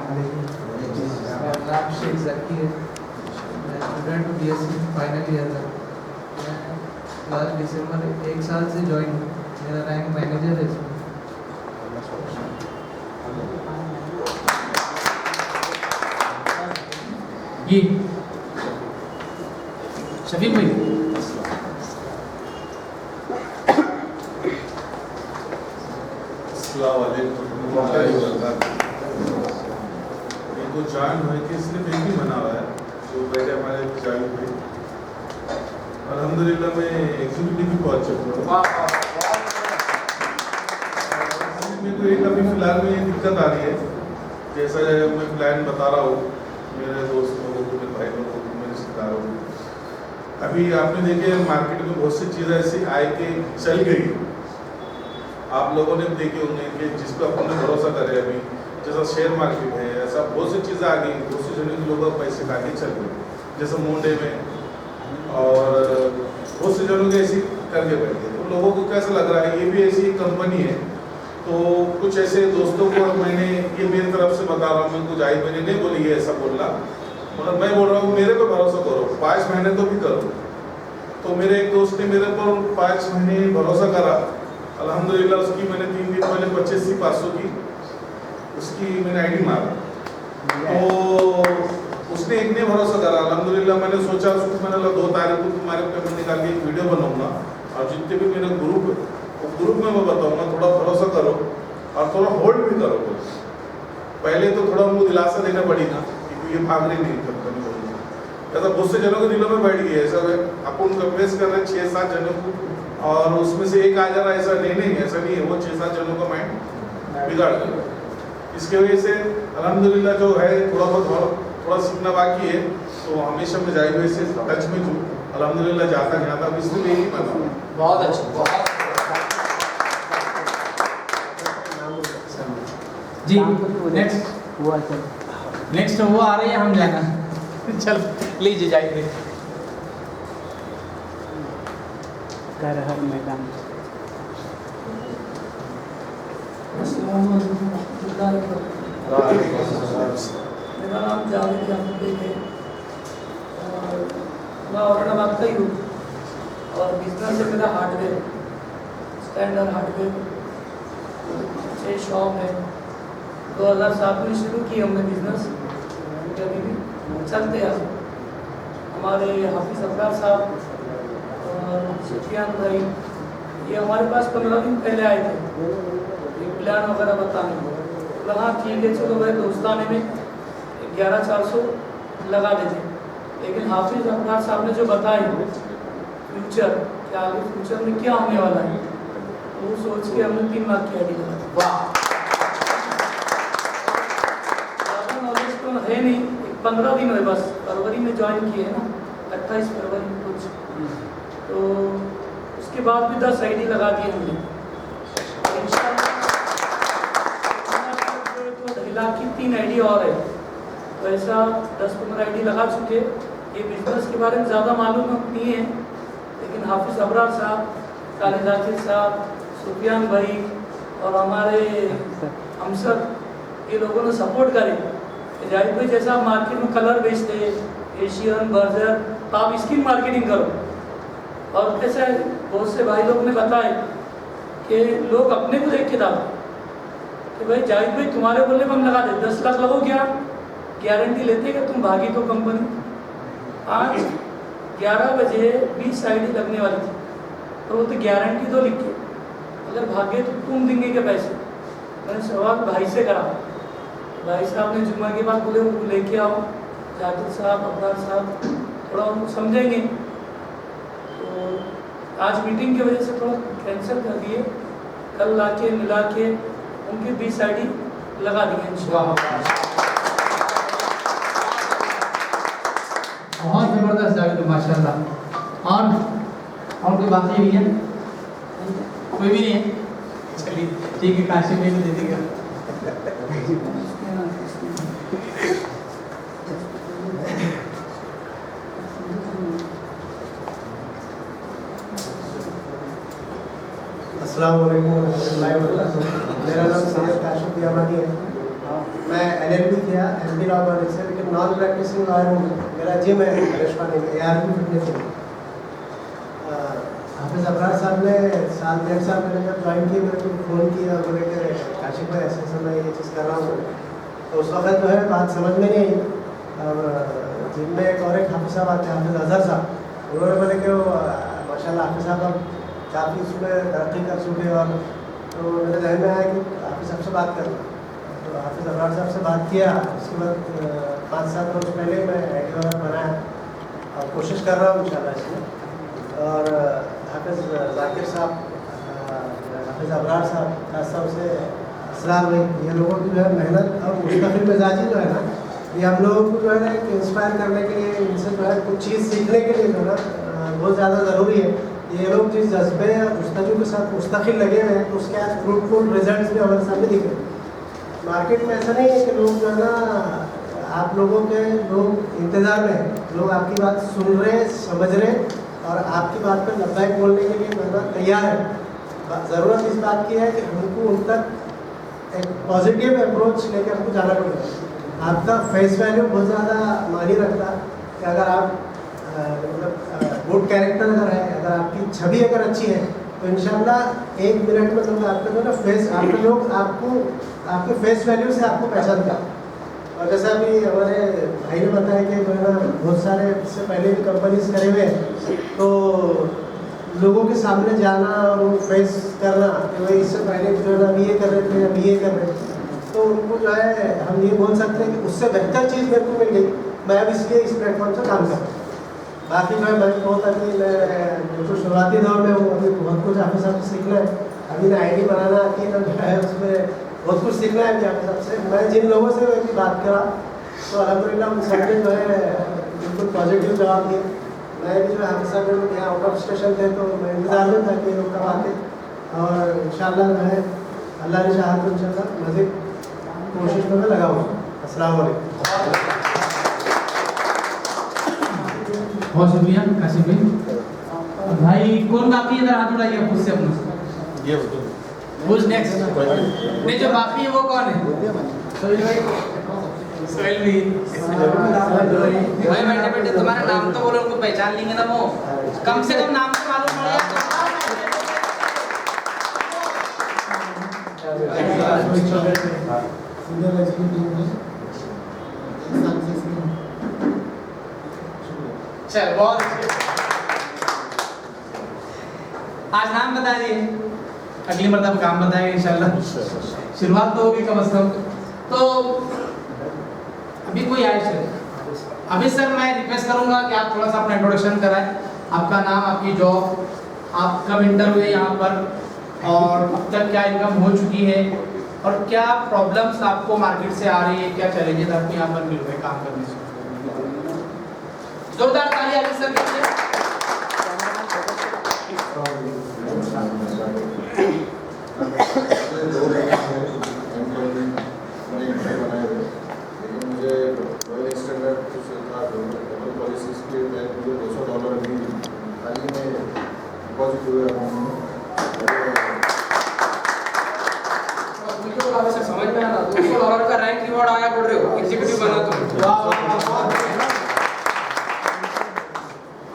नाम शेख जकी है, मैं स्टूडेंट हूँ BSc फाइनल ईयर का। मैं लास्ट दिसंबर 1 साल से ज्वाइन हूँ, मेरा रैंक मैनेजर है इसमें। ये शफीक भाई इनको जान हुए कि सिर्फ एक ही बना हुआ है जो पहले हमारे जान हुई अल्हम्दुलिल्लाह मैं एग्जीक्यूटिव भी पहुंच चुका हूँ। मेरे को एक अभी फिलहाल में ये दिक्कत आ रही है, जैसा मैं प्लान बता रहा हूँ मेरे दोस्त लोगों को, मेरे भाई लोगों को, मेरे रिश्तेदारों को। अभी आपने देखे मार्केट में बहुत सी चीज़ें ऐसी आई कि चल गई, आप लोगों ने देखे होंगे कि जिस पर अपन ने भरोसा करे, अभी जैसा शेयर मार्केट है, ऐसा बहुत सी चीज़ें आ गई, बहुत सी जगह लोग पैसे खा के चल गए, जैसे मोंडे में और बहुत से जनों के ऐसी करके बैठे। तो लोगों को कैसा लग रहा है, ये भी ऐसी कंपनी है। तो कुछ ऐसे दोस्तों को मैंने ये मेरी तरफ से बता रहा हूँ, मैं कुछ आई मैंने नहीं बोली ये ऐसा बोलना, मगर मैं बोल रहा हूँ मेरे पे भरोसा करो, 5 महीने तो भी करो। तो मेरे एक दोस्त ने मेरे पर 5 महीने भरोसा करा, अल्हम्दुलिल्लाह उसकी मैंने 3 दिन पहले 25,500 की उसकी मैंने आईडी मारा। तो उसने एक ने भरोसा करा, अल्हम्दुलिल्लाह मैंने सोचा उसको, मैंने 2 तारीख को तुम्हारे पेमेंट निकाल के एक वीडियो बनाऊंगा और जितने भी मेरे ग्रुप में मैं बताऊंगा, थोड़ा भरोसा करो और थोड़ा होल्ड भी करो। पहले तो थोड़ा मुझे दिलासा देना पड़ेगा कि ये भाग रही नहीं कंपनी को, ऐसा बहुत से जनों के दिलों में बैठ गई है। ऐसा अपन कन्वेंस कर रहे हैं 6-7 जनों को और उसमें से एक आ जा रहा है, ऐसा नहीं ऐसा नहीं है, वो 6-7 जनों का माइंड बिगाड़ गया। इसके वजह से अल्हम्दुलिल्लाह जो है थोड़ा सीखना बाकी है, तो हमेशा मैं जाहिर हुए से टच में हूँ, अल्हम्दुलिल्लाह जाता नहीं आता, इसलिए यही बना। बहुत अच्छा, बहुत जी। नेक्स्ट वो आ रही है, हम जाना चल लीजिए जाइए। कर हर मैदान मेरा नाम जावेद याकूबी है और मैं औरंगाबाद का ही हूँ और बिजनेस है मेरा हार्डवेयर, स्टैंडर्ड हार्डवेयर 6 शॉप है। 2007 में शुरू की हमने बिजनेस, अभी भी चलते हैं। हमारे हाफिज़ अफरार साहब और सुफियान भाई ये हमारे पास 15 दिन पहले आए थे प्लान वगैरह बताने। हाँ ठीक है चलो भाई, दोस्ताने में 11,400 लगा देते, लेकिन हाफिज़ अफरार साहब ने जो बताया फ्यूचर क्या आगे फ्यूचर में क्या होने वाला है, तो वो सोच के हमने 3 लाख की आईडी लगा। वाह, ज़्यादा नॉलेज तो है नहीं, 15 दिन हुए बस, फरवरी में ज्वाइन किए है ना, 28 फरवरी कुछ, तो उसके बाद भी 10 आईडी लगा दिए हमने। की 3 आईडी और है, तो ऐसा 10-15 आईडी लगा चुके। ये बिजनेस के बारे में ज़्यादा मालूम नहीं है, लेकिन हाफिज़ अबरार साहब, खालिद जाकिर साहब, सुफियान भाई और हमारे हमसर, ये लोगों ने सपोर्ट करे। जाहिद भाई जैसा आप मार्केट में कलर बेचते हैं, एशियन बर्जर, तो आप इसकी मार्केटिंग करो। और कैसा है, बहुत से भाई लोग ने बताया कि लोग अपने को देख के डालते कि भाई जाहिद भाई तुम्हारे बोलने पर हम लगा दे, 10 लाख लगो क्या गारंटी लेते कि तुम भागी तो कंपनी। आज 11 बजे 20 आईडी लगने वाली थी, और वो तो गारंटी तो लिख के, अगर भागे तो तुम देंगे क्या पैसे। मैंने सवाल भाई से करा, भाई साहब ने जुम्मा के बाद बोले वो लेके आओ, जाकिर साहब अफरार साहब थोड़ा उनको समझेंगे। तो आज मीटिंग की वजह से थोड़ा कैंसिल कर दिए, कल ला के मिला के उनकी 20 आईडी लगा दी है इंशाल्लाह। बहुत ज़बरदस्त जावेद माशाल्लाह। और कोई बाकी नहीं है? कोई भी नहीं है? चलिए ठीक है, काशिफ भाई को दे दीजिएगा। अस्सलाम वालेकुम रहमतुल्लाहि व बरकातहू। मेरा नाम सैयद काशिफ यामानी है। मैं LLB किया, MD लॉ कॉलेज से, लेकिन नॉन प्रैक्टिसिंग लॉयर हूँ। मेरा जिम है रेस्टोरेंट में, ARP फिटनेस है। हाफिज़ अबरार साहब ने 1.5 साल पहले जब ज्वाइन किया, मेरे को फ़ोन किया, बोले कि काशिफ भाई ऐसे मैं ये चीज़ कर रहा हूँ। तो उस वक्त जो है बात समझ में नहीं आई। अब जिनमें एक और एक हाफिज साहब आते हैं, हाफिज अजहर साहब। उन्होंने बोले कि वो माशाल्लाह हाफिज साहब अब काफ़ी उसमें तरक्की कर चुके और तो मेरे जहन में आया कि हाफिज साहब से बात करना। तो हाफिज अबरार साहब से बात किया। उसके बाद 5-7 रोज पहले मैं आईडी वगैरह बनाया और कोशिश कर रहा हूँ इंशाल्लाह इसमें। और हाफिज जाकिर साहब, हाफिज अबरार साहब, खास तौर से असरार भाई, ये लोगों की जो है मेहनत और मुस्तकिल मिजाजी जो है ना, ये हम लोगों को जो है ना इंस्पायर करने के लिए, इनसे जो है कुछ चीज़ सीखने के लिए जो है ना बहुत ज़्यादा ज़रूरी है। ये लोग जिस जज्बे या मुस्तकिल के साथ मुस्तकिल लगे हुए हैं तो उसके आज फ्रूटफुल रिजल्ट्स भी हमारे सामने दिख रहे हैं। मार्केट में ऐसा नहीं है कि लोग जो है ना, आप लोगों के लोग इंतज़ार में हैं, लोग आपकी बात सुन रहे, समझ रहे और आपकी बात पर लब्बैक बोलने के लिए जो है ना तैयार है। ज़रूरत इस बात की है कि हमको उन तक एक पॉजिटिव अप्रोच लेकर हमको जाना पड़ेगा। आपका फेस वैल्यू बहुत ज़्यादा मायने रखता है कि अगर आप मतलब गुड कैरेक्टर अगर है, अगर आपकी छवि अगर अच्छी है तो इंशाल्लाह 1 मिनट में लोग आपके जो ना फेस, आपके लोग आपको आपके फेस वैल्यू से आपको पहचानता है। और जैसा अभी हमारे भाई ने बताया कि जो है ना बहुत सारे इससे पहले भी कंपनीज करे हुए हैं, तो लोगों के सामने जाना और वो फेस करना कि भाई इससे पहले जो है ना अभी ये कर रहे थे, अभी ये कर रहे थे, तो उनको जो है हम ये बोल सकते हैं कि उससे बेहतर चीज़ मेरे को मिल गई, मैं अब इसलिए इस प्लेटफॉर्म से काम कर। बाकी जो है मैं बहुत अभी मैं बिल्कुल शुरुआती दौर में हूँ, अभी बहुत कुछ हाफिज साहब से सीखना है। अभी ना आईडी बनाना आती है ना जो है उसमें बहुत कुछ सीखना है अभी हाफिज साहब से। मैं जिन लोगों से अभी बात करा तो अल्हम्दुलिल्लाह उन सबने जो है बिल्कुल पॉजिटिव जवाब दिए। मैं भी जो है हाफिज साहब लोग यहाँ आउट ऑफ स्टेशन थे तो मैं इंतजार में था कि लोग कब आते, और इंशाल्लाह जो है अल्लाह ने चाहा तो इंशाल्लाह मज़ीद कोशिश में मैं लगा हुआ। अस्सलाम वालेकुम। बहुत शुक्रिया काशिफ भाई। भाई कौन बाकी इधर हाथ उठाइए खुद से अपना। ये Who's next? नहीं जो बाकी है वो कौन है? सोहेल भाई। भाई बैठे बैठे तुम्हारा नाम तो बोलो, उनको पहचान लेंगे ना वो, कम से कम नाम तो मालूम पड़ेगा। चल बहुत आज नाम बता दिए, अगली मरतब काम बताएंगे इंशाल्लाह। शुरुआत तो होगी कम से कम। तो अभी कोई आए सर, अभी सर मैं रिक्वेस्ट करूंगा कि आप थोड़ा सा अपना इंट्रोडक्शन कराएं, आपका नाम, आपकी जॉब, आप कब इंटर हुए यहाँ पर और अब तक क्या इनकम हो चुकी है और क्या प्रॉब्लम्स आपको मार्केट से आ रही है, क्या चैलेंजेस आपको यहाँ पर मिल रहे काम करने से। जोरदार ताली आगे सर के लिए। मुझे रॉयल स्टैंडर्ड पॉलिसीज के तहत मुझे $200 भी हाल ही में डिपॉजिट हुए हैं। समझ में आ रहा $200 का रैंक रिवॉर्ड आया बोल रहे हो, एग्जीक्यूटिव बना तुम।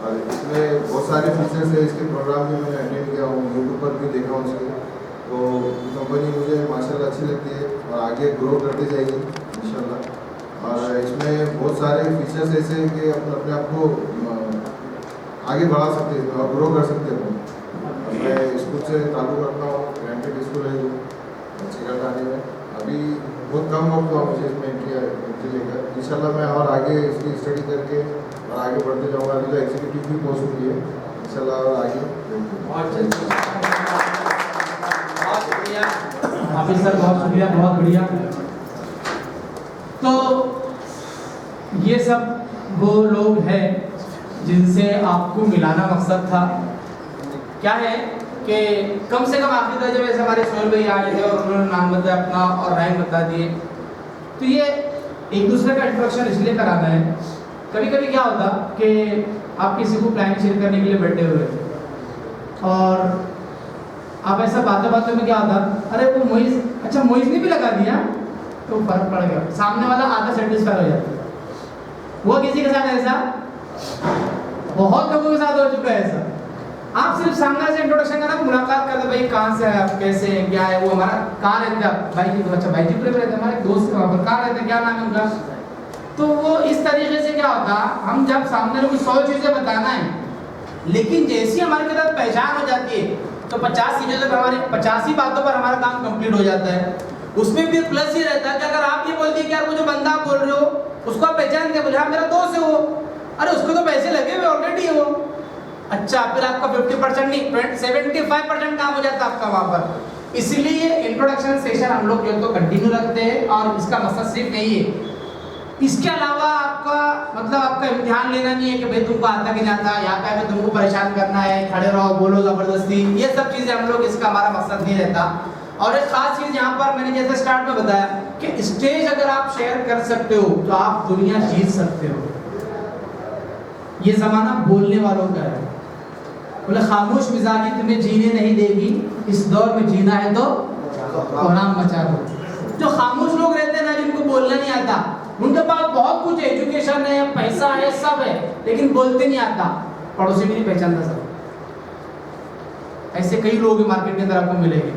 और इसमें बहुत सारे फीचर्स है, इसके प्रोग्राम भी मैंने अटेंड किया हूँ, यूट्यूब पर भी देखा हूँ उसके, तो कंपनी मुझे माशाल्लाह अच्छी लगती है और आगे ग्रो करती जाएगी इंशाल्लाह। और इसमें बहुत सारे फीचर्स ऐसे हैं कि अपने आप को आगे बढ़ा सकते हैं और ग्रो कर सकते हैं। मैं स्कूल से ताल्लुक़ रखता हूँ, ग्रांटेड स्कूल है जो चिकन आने में, अभी बहुत कम वक्त हुआ मुझे इसमें एंट्री लेकर। इंशाल्लाह मैं और आगे इसकी स्टडी करके और आगे बढ़ते जाऊँगा। अभी तो एग्जीक्यूटिव की पोस्ट हुई है इंशाल्लाह, और आगे हाफिज सर बहुत शुक्रिया, बहुत बढ़िया। तो ये सब वो लोग हैं जिनसे आपको मिलाना मकसद था। क्या है कि कम से कम आखिर तक जब ऐसे हमारे सोहेल भाई आए थे और उन्होंने नाम बताया अपना और रैंक बता दिए, तो ये एक दूसरे का इंट्रोडक्शन इसलिए कराना है। कभी कभी क्या होता कि आप किसी को प्लान शेयर करने के लिए बैठे हुए थे और आप ऐसा बातें बातें में क्या होता, अरे वो मोइज, अच्छा मोइज ने भी लगा दिया, तो फर्क पड़ गया, सामने वाला आधा सेटिस्फाई हो जाता। वो किसी के साथ ऐसा बहुत लोगों के साथ हो चुका है ऐसा। आप सिर्फ सामने से इंट्रोडक्शन करना, मुलाकात करते, भाई कहाँ से है आप, कैसे हैं, क्या है, वो हमारा कहाँ रहते हैं आप, भाई जी, अच्छा भाई जी पूरे रहते हैं, हमारे दोस्त वहाँ पर कहाँ रहते हैं, क्या नाम है उनका, तो वो इस तरीके से क्या होता, हम जब सामने को 100 चीज़ें बताना है, लेकिन जैसी हमारे के साथ पहचान हो जाती है तो 50 चीज़ों तक हमारी 50 ही बातों पर हमारा काम कंप्लीट हो जाता है। उसमें फिर प्लस ये रहता है कि अगर आप ये बोल दिए कि यार वो जो बंदा आप बोल रहे हो उसको आप पहचान के बोले हाँ मेरा दोस्त है वो, अरे उसको तो पैसे लगे हुए ऑलरेडी है वो, अच्छा फिर आपका 50% नहीं 75% काम हो जाता है आपका वहाँ पर। इसलिए इंट्रोडक्शन सेशन हम लोग जो तो कंटिन्यू रखते हैं और इसका मकसद सिर्फ यही है। इसके अलावा आपका मतलब आपका इम्तिहान लेना नहीं है कि भाई तुमको आता कि नहीं आता, यहाँ पे आकर तुमको परेशान करना है, खड़े रहो बोलो ज़बरदस्ती, ये सब चीज़ें हम लोग इसका हमारा मकसद नहीं रहता। और एक खास चीज़ यहाँ पर मैंने जैसे स्टार्ट में बताया कि स्टेज अगर आप शेयर कर सकते हो तो आप दुनिया जीत सकते हो। ये ज़माना बोलने वालों का है, बोले खामोश मिजाजी तुम्हें जीने नहीं देगी, इस दौर में जीना है तो कोहराम मचा दो। जो खामोश लोग रहते हैं ना, जिनको बोलना नहीं आता, उनके पास बहुत कुछ है, एजुकेशन है, पैसा है, सब है, लेकिन बोलते नहीं आता, पड़ोसी भी नहीं पहचानता सब। ऐसे कई लोग मार्केट के अंदर आपको मिलेंगे।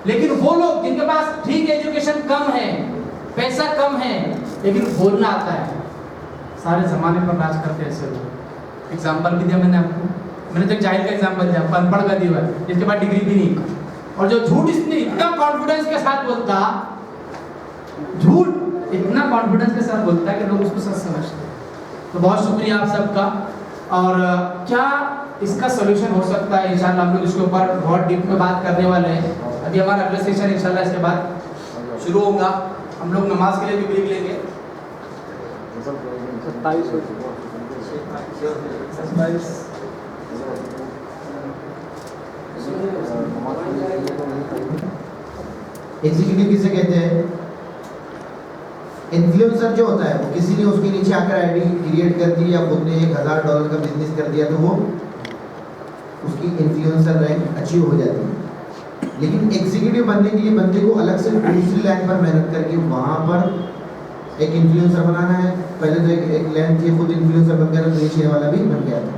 लेकिन वो लोग जिनके पास ठीक एजुकेशन कम है, पैसा कम है, लेकिन बोलना आता है, सारे जमाने पर राज करते हैं ऐसे लोग। एग्जाम्पल भी दिया मैंने आपको, मैंने तो एक जाहिर का एग्जाम्पल दिया, अनपढ़ का दिया है जिसके पास डिग्री भी नहीं, और जो झूठ इसने इतना कॉन्फिडेंस के साथ बोलता, झूठ इतना कॉन्फिडेंस के साथ बोलता है कि लोग उसको सच समझते हैं। तो बहुत शुक्रिया आप सबका। और क्या इसका सोल्यूशन हो सकता है, इंशाल्लाह हम लोग इसके ऊपर बहुत डीप में बात करने वाले हैं। अभी हमारा अगला सेशन इंशाल्लाह इसके बाद शुरू होगा, हम लोग नमाज के लिए भी ब्रेक लेंगे। एग्जीक्यूटिव किसे कहते हैं? इन्फ्लुएंसर जो होता है वो किसी ने उसके नीचे आकर आईडी क्रिएट कर दी या खुद ने $1000 का बिजनेस कर दिया तो वो उसकी इन्फ्लुएंसर रैंक अचीव हो जाती है। लेकिन एग्जीक्यूटिव बनने के लिए बंदे को अलग से दूसरी लाइन पर मेहनत करके वहाँ पर एक इन्फ्लुएंसर बनाना है। पहले तो एक लाइन थी, खुद इन्फ्लुएंसर बन गया तो नीचे वाला भी बन गया था।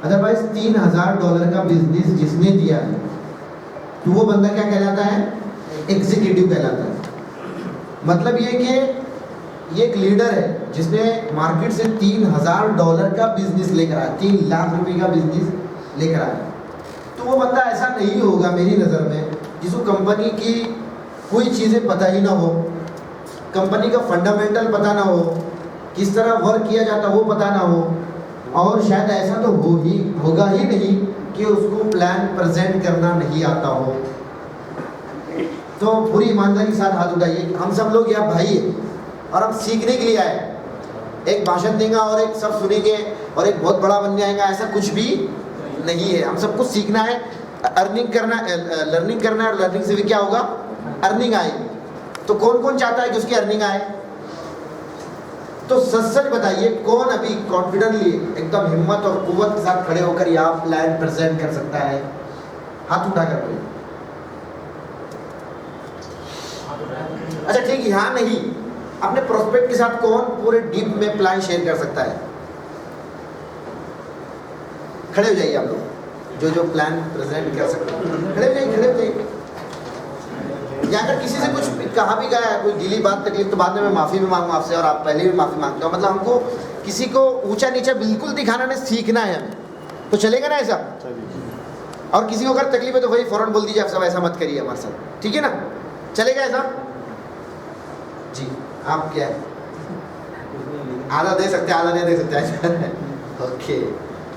अदरवाइज $3000 का बिजनेस जिसने दिया है तो वो बंदा क्या कहलाता है? एग्जीक्यूटिव कहलाता है। मतलब ये कि ये एक लीडर है जिसने मार्केट से $3000 का बिजनेस लेकर आया, 3 लाख रुपए का बिजनेस लेकर आया। तो वो बंदा ऐसा नहीं होगा मेरी नज़र में जिसको कंपनी की कोई चीज़ें पता ही ना हो, कंपनी का फंडामेंटल पता ना हो, किस तरह वर्क किया जाता वो पता ना हो, और शायद ऐसा तो होगा ही नहीं कि उसको प्लान प्रेजेंट करना नहीं आता हो। तो पूरी ईमानदारी के साथ हाथ उठाइए। हम सब लोग यहाँ भाई है और हम सीखने के लिए आए। एक भाषण देगा और एक सब सुनेंगे और एक बहुत बड़ा बन जाएगा, ऐसा कुछ भी नहीं है। हम सब कुछ सीखना है, अर्निंग करना, लर्निंग करना है, और लर्निंग से भी क्या होगा? अर्निंग आएगी। तो कौन कौन चाहता है कि उसकी अर्निंग आए? तो सच सच बताइए, कौन अभी कॉन्फिडेंटली एकदम हिम्मत और कुव्वत के साथ खड़े होकर यहाँ प्लान प्रेजेंट कर सकता है? हाथ उठा कर बोलिए। अच्छा ठीक, यहाँ नहीं, अपने प्रोस्पेक्ट के साथ कौन पूरे डीप में प्लान शेयर कर सकता है? खड़े हो जाइए आप लोग जो प्लान प्रेजेंट कर सकते हैं, खड़े हो जाइए, खड़े हो जाइए। या अगर किसी से कुछ कहा भी गया है, कोई गिली बात तकलीफ, तो बाद में मैं माफ़ी भी मांगूँ आपसे, और आप पहले भी माफ़ी मांगते हो। मतलब हमको किसी को ऊंचा नीचा बिल्कुल दिखाना नहीं, सीखना है हमें, तो चलेगा ना ऐसा? और किसी को अगर तकलीफ है तो वही फ़ौरन बोल दीजिए, आप सब ऐसा मत करिए हमारे साथ, ठीक है ना? चलेगा ऐसा? जी, आप क्या है? आधा दे सकते हैं, आधा नहीं दे सकते? ओके,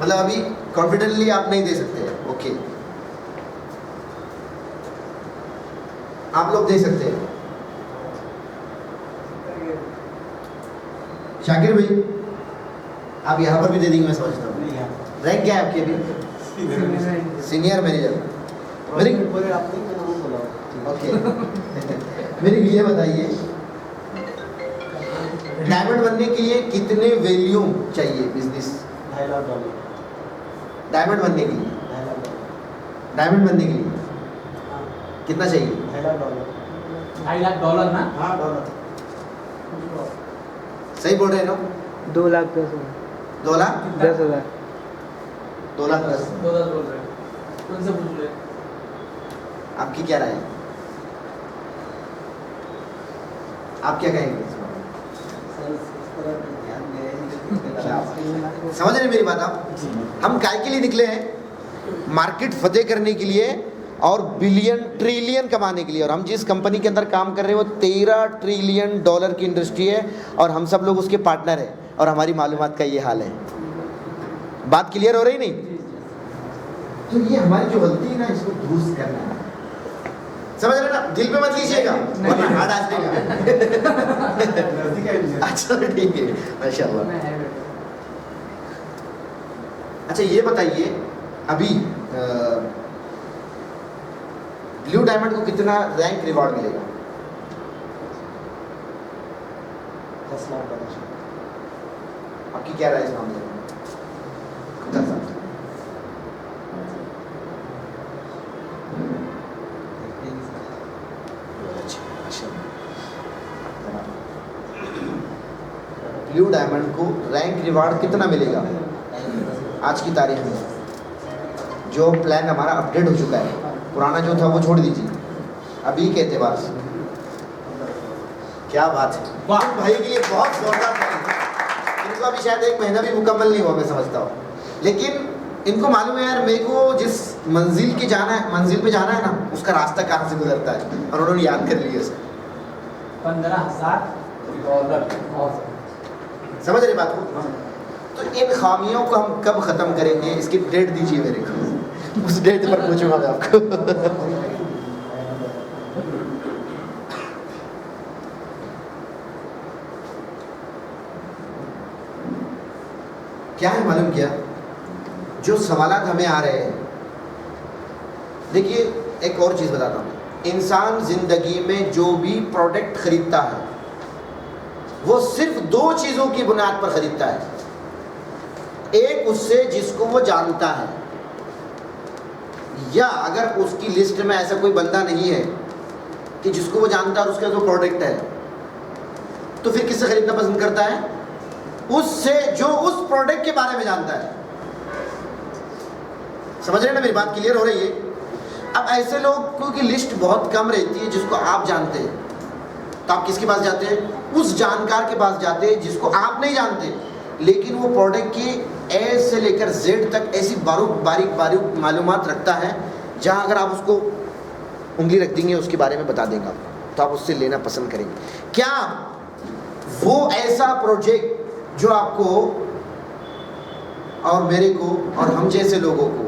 मतलब अभी कॉन्फिडेंटली आप नहीं दे सकते? ओके, आप लोग दे सकते हैं। शाकिर भाई, आप यहाँ पर भी दे देंगे मैं समझता हूँ। रैंक क्या है आपकी अभी? Senior manager. मेरी ओके मेरी ये बताइए, डायमंड बनने के लिए कितने वैल्यूम चाहिए बिजनेस? $2.5 लाख। डायमंड बनने के लिए, डायमंड बनने के लिए कितना चाहिए? $2.5 लाख ना? हाँ, डॉलर। सही बोल रहे हैं ना? 2,10,000। 2,10,000। 2,10,000 बोल रहे हैं, कौन सा पूछ रहे हैं? आपकी क्या राय है? आप क्या कहेंगे इस बारे में? समझ रहे मेरी बात आप? हम काय के लिए निकले हैं? मार्केट फतेह करने के लिए और बिलियन ट्रिलियन कमाने के लिए। और हम जिस कंपनी के अंदर काम कर रहे हैं वो 13 ट्रिलियन डॉलर की इंडस्ट्री है और हम सब लोग उसके पार्टनर हैं और हमारी मालूमात का ये हाल है। बात क्लियर हो रही नहीं? तो ये हमारी जो गलती है ना, इसको दुरुस्त करना है। समझ रहे ना? दिल पे मत लीजिएगा वरना हार्ड आ जाएगा। अच्छा ठीक है, माशाल्लाह। अच्छा ये बताइए, अभी ब्लू डायमंड को कितना रैंक रिवॉर्ड मिलेगा? 10 लाख। आपकी क्या राय इस मामले में? ब्लू डायमंड को रैंक रिवार्ड कितना मिलेगा आज की तारीख में? जो प्लान हमारा अपडेट हो चुका है, पुराना जो था वो छोड़ दीजिए, अभी के एतबार से क्या बात है। वाह भाई के लिए बहुत जोरदार प्लान। इनको अभी शायद 1 महीना भी मुकम्मल नहीं हुआ, मैं समझता हूँ, लेकिन इनको मालूम है यार मेरे को जिस मंजिल पे जाना है ना, उसका रास्ता कहाँ से गुजरता है, और उन्होंने याद कर लिया उसे। 15,000 डॉलर। समझ रहे बात को? तो इन खामियों को हम कब ख़त्म करेंगे, इसकी डेट दीजिए मेरे को, उस डेट पर पूछूंगा मैं आपको। क्या है मालूम क्या, जो सवालात हमें आ रहे हैं, देखिए एक और चीज़ बताता हूँ, इंसान ज़िंदगी में जो भी प्रोडक्ट खरीदता है वो सिर्फ 2 चीज़ों की बुनियाद पर खरीदता है। एक उससे जिसको वो जानता है, या अगर उसकी लिस्ट में ऐसा कोई बंदा नहीं है कि जिसको वो जानता है और उसका जो प्रोडक्ट है, तो फिर किससे खरीदना पसंद करता है? उससे जो उस प्रोडक्ट के बारे में जानता है। समझ रहे हैं ना, मेरी बात क्लियर हो रही है? अब ऐसे लोगों की लिस्ट बहुत कम रहती है जिसको आप जानते हैं, तो आप किसके पास जाते हैं? उस जानकार के पास जाते हैं जिसको आप नहीं जानते, लेकिन वो प्रोडक्ट की ए से लेकर जेड तक ऐसी बारीक मालूमात रखता है, जहां अगर आप उसको उंगली रख देंगे उसके बारे में बता देगा, तो आप उससे लेना पसंद करेंगे। क्या वो ऐसा प्रोजेक्ट जो आपको और मेरे को और हम जैसे लोगों को,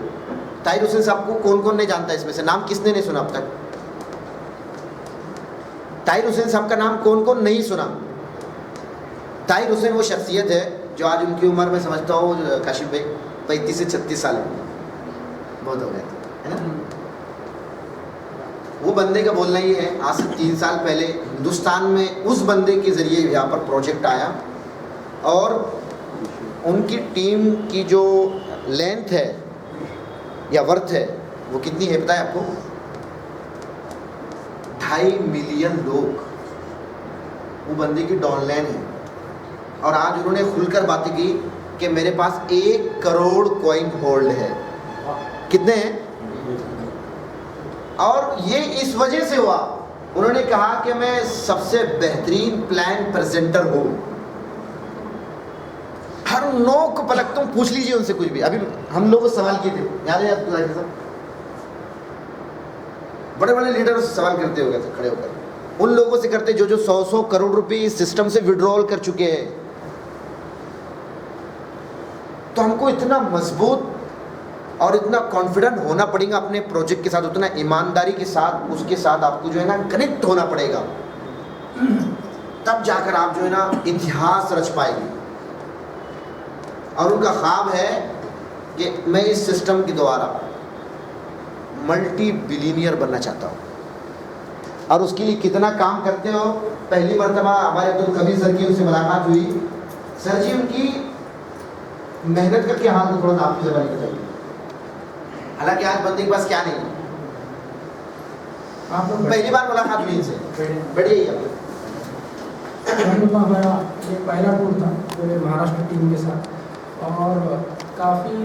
ताहिर हुसैन साहब को कौन कौन नहीं जानता इसमें से? नाम किसने नहीं सुना अब तक? ताहिर हुसैन साहब का नाम कौन कौन नहीं सुना? ताहिर हुसैन वो शख्सियत है जो आज उनकी उम्र में समझता हूँ काशिफ भाई 35 से 36 साल है, बहुत हो गए है ना। वो बंदे का बोलना ये है, आज से 3 साल पहले हिंदुस्तान में उस बंदे के ज़रिए यहाँ पर प्रोजेक्ट आया, और उनकी टीम की जो लेंथ है या वर्थ है वो कितनी है पता है आपको? 2.5 मिलियन लोग वो बंदे की डाउनलाइन है, और आज उन्होंने खुलकर बातें की कि मेरे पास 1 करोड़ कॉइन होल्ड है। कितने हैं? और ये इस वजह से हुआ, उन्होंने कहा कि मैं सबसे बेहतरीन प्लान प्रेजेंटर हूँ। हर नोक पलक तुम पूछ लीजिए उनसे कुछ भी। अभी हम लोग सवाल किए थे, याद है आपको? बड़े बड़े लीडर सवाल करते हो गए थे खड़े होकर, उन लोगों से करते जो 100 करोड़ रुपए इस सिस्टम से विड्रॉल कर चुके हैं। तो हमको इतना मजबूत और इतना कॉन्फिडेंट होना पड़ेगा अपने प्रोजेक्ट के साथ, उतना ईमानदारी के साथ उसके साथ आपको जो है ना कनेक्ट होना पड़ेगा, तब जाकर आप जो है ना इतिहास रच पाएंगे। और उनका ख्वाब है कि मैं इस सिस्टम के द्वारा मल्टी बिलियनियर बनना चाहता हूँ। और उसके लिए कितना काम करते हो? पहली मरतबा हमारे अब्दुल कबीर सर की उनसे मुलाकात हुई। सर जी उनकी मेहनत का क्या हाल है थोड़ा सा आपकी ज़बानी बताइए। हालांकि आज बंदे के पास क्या नहीं, आप लोग पहली बार मुलाकात हुई इनसे, बढ़िया ही हमारा ये पहला टूर था पूरे महाराष्ट्र टीम के साथ, और काफ़ी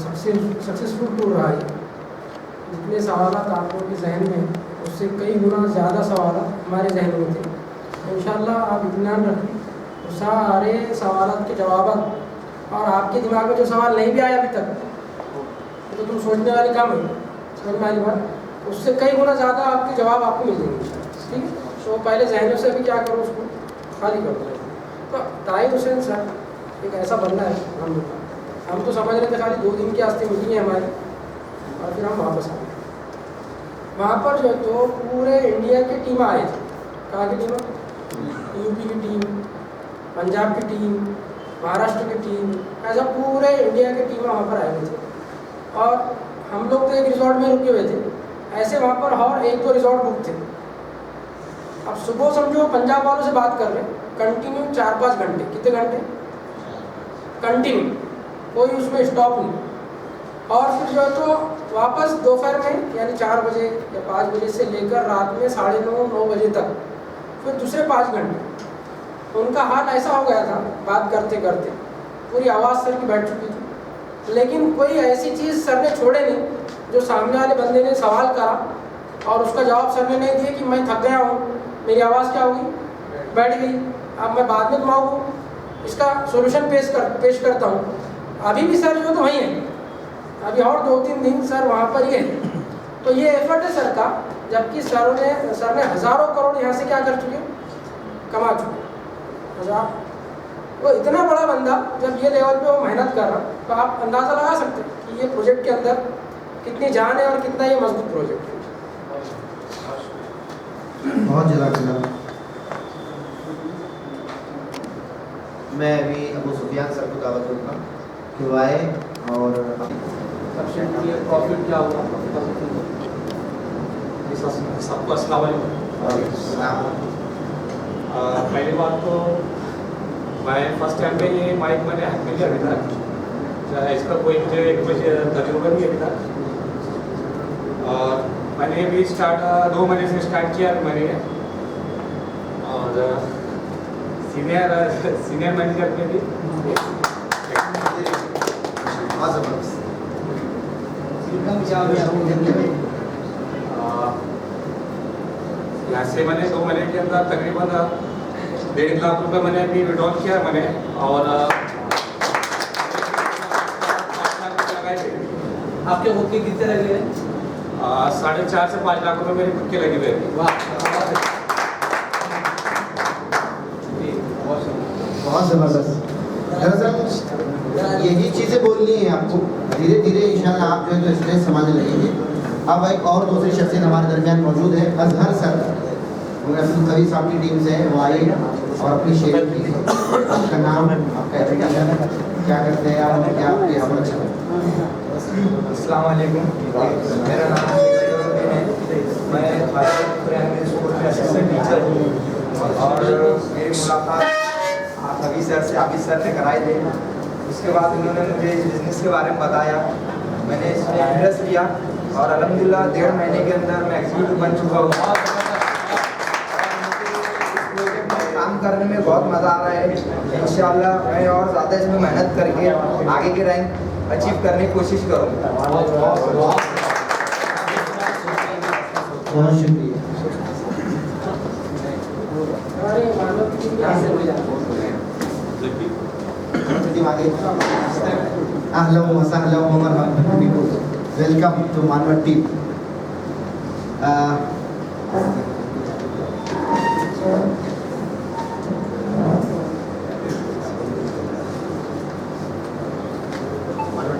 सक्सेसफुल टूर रहा है। जितने सवाल आप लोगों के जहन में उससे कई गुना ज़्यादा सवाल हमारे जहन में थे। इंशाल्लाह आप इत्मीनान रखें सारे सवालों के जवाब और आपके दिमाग में जो सवाल नहीं भी आया अभी तक तो तुम सोचने वाले काम है, समझ में आई बात, उससे कई गुना ज़्यादा आपके जवाब आपको मिल जाएंगे। ठीक है, तो पहले जहनों से भी क्या करो, उसको खाली कर दो। तो ताहिर हुसैन सर एक ऐसा बंदा है, हम तो समझ रहे थे खाली 2 दिन की आस्ते मीटिंग है हमारी और फिर हम वापस आ गए। वहाँ पर जो तो पूरे इंडिया की टीम आए थे। कहाँ की टीम? यूपी की टीम, पंजाब की टीम, महाराष्ट्र की टीम, ऐसा पूरे इंडिया की टीम वहाँ पर आए हुए थे। और हम लोग तो एक रिजॉर्ट में रुके हुए थे, ऐसे वहाँ पर और 1-2 रिजॉर्ट बुक थे। अब सुबह समझो पंजाब वालों से बात कर रहे कंटिन्यू 4-5 घंटे, कितने घंटे कंटिन्यू, कोई उसमें स्टॉप नहीं। और फिर जो है तो वापस दोपहर में यानी 4 बजे या 5 बजे से लेकर रात में 9:30-9 बजे तक फिर दूसरे 5 घंटे। उनका हाल ऐसा हो गया था बात करते करते, पूरी आवाज़ सर की बैठ चुकी थी, लेकिन कोई ऐसी चीज़ सर ने छोड़े नहीं जो सामने वाले बंदे ने सवाल करा और उसका जवाब सर ने नहीं दिया कि मैं थक गया हूँ, मेरी आवाज़ क्या होगी, बैठ गई, अब मैं बाद में तुम्हारा इसका सोल्यूशन पेश करता हूँ। अभी भी सर जो तो वहीं है, अभी और 2-3 दिन सर वहाँ पर ही है। तो ये एफर्ट है सर का, जबकि सर ने हज़ारों करोड़ यहाँ से क्या कर चुके, कमा चुके। वो इतना बड़ा बंदा जब ये लेवल पे वो मेहनत कर रहा, तो आप अंदाज़ा लगा सकते हैं कि ये प्रोजेक्ट के अंदर कितनी जान है और कितना ये मजबूत प्रोजेक्ट है। बहुत जज़ाकल्लाह। मैं अभी अबू सुफियान सर को दावत दूंगा कि वो आए और प्रॉफिट क्या हुआ सबको अस्सलाम वालेकुम। पहली बात तो मैं फर्स्ट टाइम पे ये माइक मैंने हाथ में लिया अभी तक, इसका कोई मुझे तजुर्बा नहीं अभी तक। और मैंने भी 2 महीने से स्टार्ट किया मैंने, और सीनियर मैनेजर में भी यहाँ से मैंने 2 महीने के अंदर तकरीबन 1.5 लाख रुपए मैंने अभी विड्रॉल किया मैंने, और आपके खुद के कितने लगे हैं? 4.5 से 5 लाख रुपए मेरे खुद के लगे हुए। बहुत ज़बरदस्त। दरअसल यही चीज़ें बोलनी है आपको, धीरे धीरे इंशाल्लाह आप जो है तो स्ट्रेस समझने लगेंगे। अब एक और दूसरी शख्सियत हमारे दरमियान मौजूद है, अजहर सर, वो अब्दुल कवी साहब की टीम से है, वो आए और अपनी शेयर की। आपका नाम, आपका एजुकेशन, क्या करते हैं आप, क्या आपके यहाँ अच्छा है? अस्सलाम वालेकुम, मेरा नाम है, मैं प्राइमरी स्कूल में असिस्टेंट टीचर हूँ। और मेरी मुलाकात आबिद सर ने कराई थी। उसके बाद उन्होंने मुझे इस बिज़नेस के बारे में बताया, मैंने इसमें इंटरेस्ट लिया और अल्हम्दुलिल्लाह 1.5 महीने के अंदर मैं एग्जीक्यूटिव बन चुका हूँ। काम करने में बहुत मज़ा आ रहा है। इंशाल्लाह मैं और ज़्यादा इसमें मेहनत करके आगे के रैंक अचीव करने की कोशिश करूँगा। बहुत शुक्रिया। Welcome to Manav team.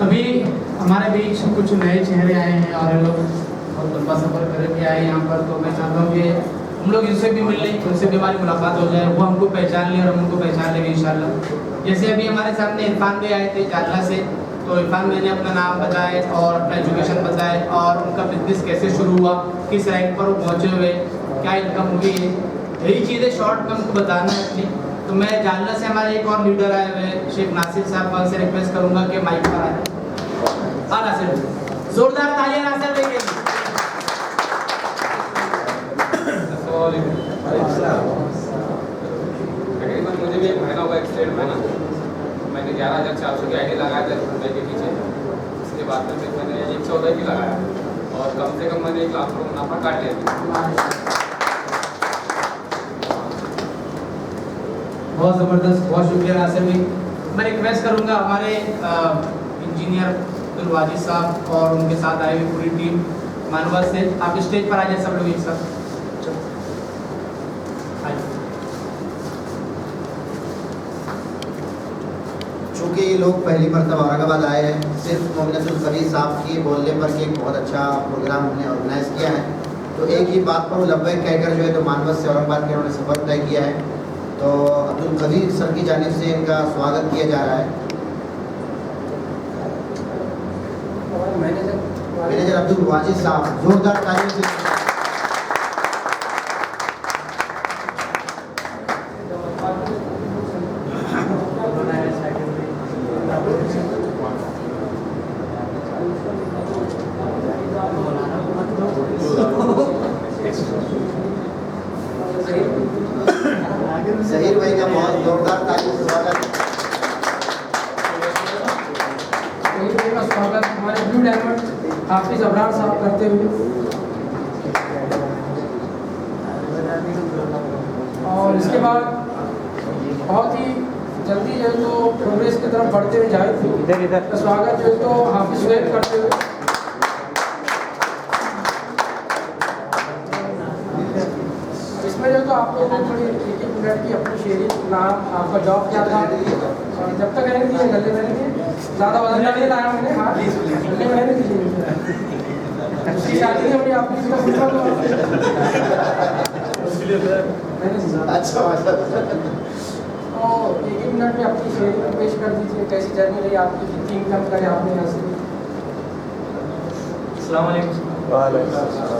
अभी हमारे बीच कुछ नए चेहरे आए हैं और ये लोग बहुत लंबा सफर करके आए यहाँ पर, तो मैं चाहता हूँ कि हम लोग इनसे भी मिल लें, उनसे भी हमारी मुलाकात हो जाए, वो हमको पहचान लें और हम उनको पहचान लेंगे इंशाल्लाह। जैसे अभी हमारे सामने इरफान भाई आए थे जालना से, तो इरफान भाई ने अपना नाम बताए और अपना एजुकेशन बताए और उनका बिजनेस कैसे शुरू हुआ, किस रैंक पर वो पहुँचे हुए, क्या इनकम हुई है, यही चीज़ें शॉर्ट में हमको बताना है अपनी। तो मैं जालना से हमारे एक और लीडर आए हुए शेख नासिर साहब से रिक्वेस्ट करूँगा कि माइक पर आए। हाँ नासिर, जोरदार तालियां नासिर भाई के लिए। तकरीबन मुझे भी 1 महीना होगा एक्सीडेंट में ना, मैंने 11,400 की आईडी लगाया था रुपये के पीछे। उसके बाद में फिर मैंने 114 की लगाया और कम से कम मैंने 1 लाख रुपये मुनाफा काट लिया। बहुत ज़बरदस्त, बहुत शुक्रिया नासिर भाई। मैं रिक्वेस्ट करूँगा हमारे इंजीनियर अब्दुल वाजिद साहब और उनके साथ आए हुए पूरी टीम मानवत से, आप स्टेज पर आ जाए सब लोग एक साथ। चूँकि ये लोग पहली मरतबा औरंगाबाद आए हैं, सिर्फ मोमिनतुल कबीर साहब के बोलने पर कि एक बहुत अच्छा प्रोग्राम हमने ऑर्गेनाइज़ किया है, तो एक ही बात पर वो लब्बैक कहकर जो है तो मानवत से औरंगाबाद के उन्होंने सफ़र तय किया है। तो अब्दुल कबीर सर की जानिब से इनका स्वागत किया जा रहा है। मैनेजर अब्दुल वाजिद साहब, जोरदार तालियों से ज़हीर भाई का बहुत जोरदार तालियों से स्वागत। स्वागत हमारे ब्लू डायमंड हाफिज अबरार साहब करते हुए, और इसके बाद बहुत ही जल्दी जो है तो प्रोग्रेस की तरफ बढ़ते हुए जाए तो स्वागत जो है तो हाफिज सुहेब करते हुए। इसमें जो तो आप लोगों को थोड़ी एक मिनट की अपनी शेयरिंग, नाम, आपका जॉब क्या था, और जब तक रहने दिए गले में रहेंगे, ज़्यादा वजन नहीं लाया मैंने, हाँ गले में रहने दीजिए। उसकी शादी नहीं होनी आपकी, इसका पूछा तो अच्छा। तो एक मिनट में अपनी शेयरिंग पेश कर दीजिए, कैसी जर्नी रही आपकी, कितनी इनकम करे आपने यहाँ से। अस्सलाम वालेकुम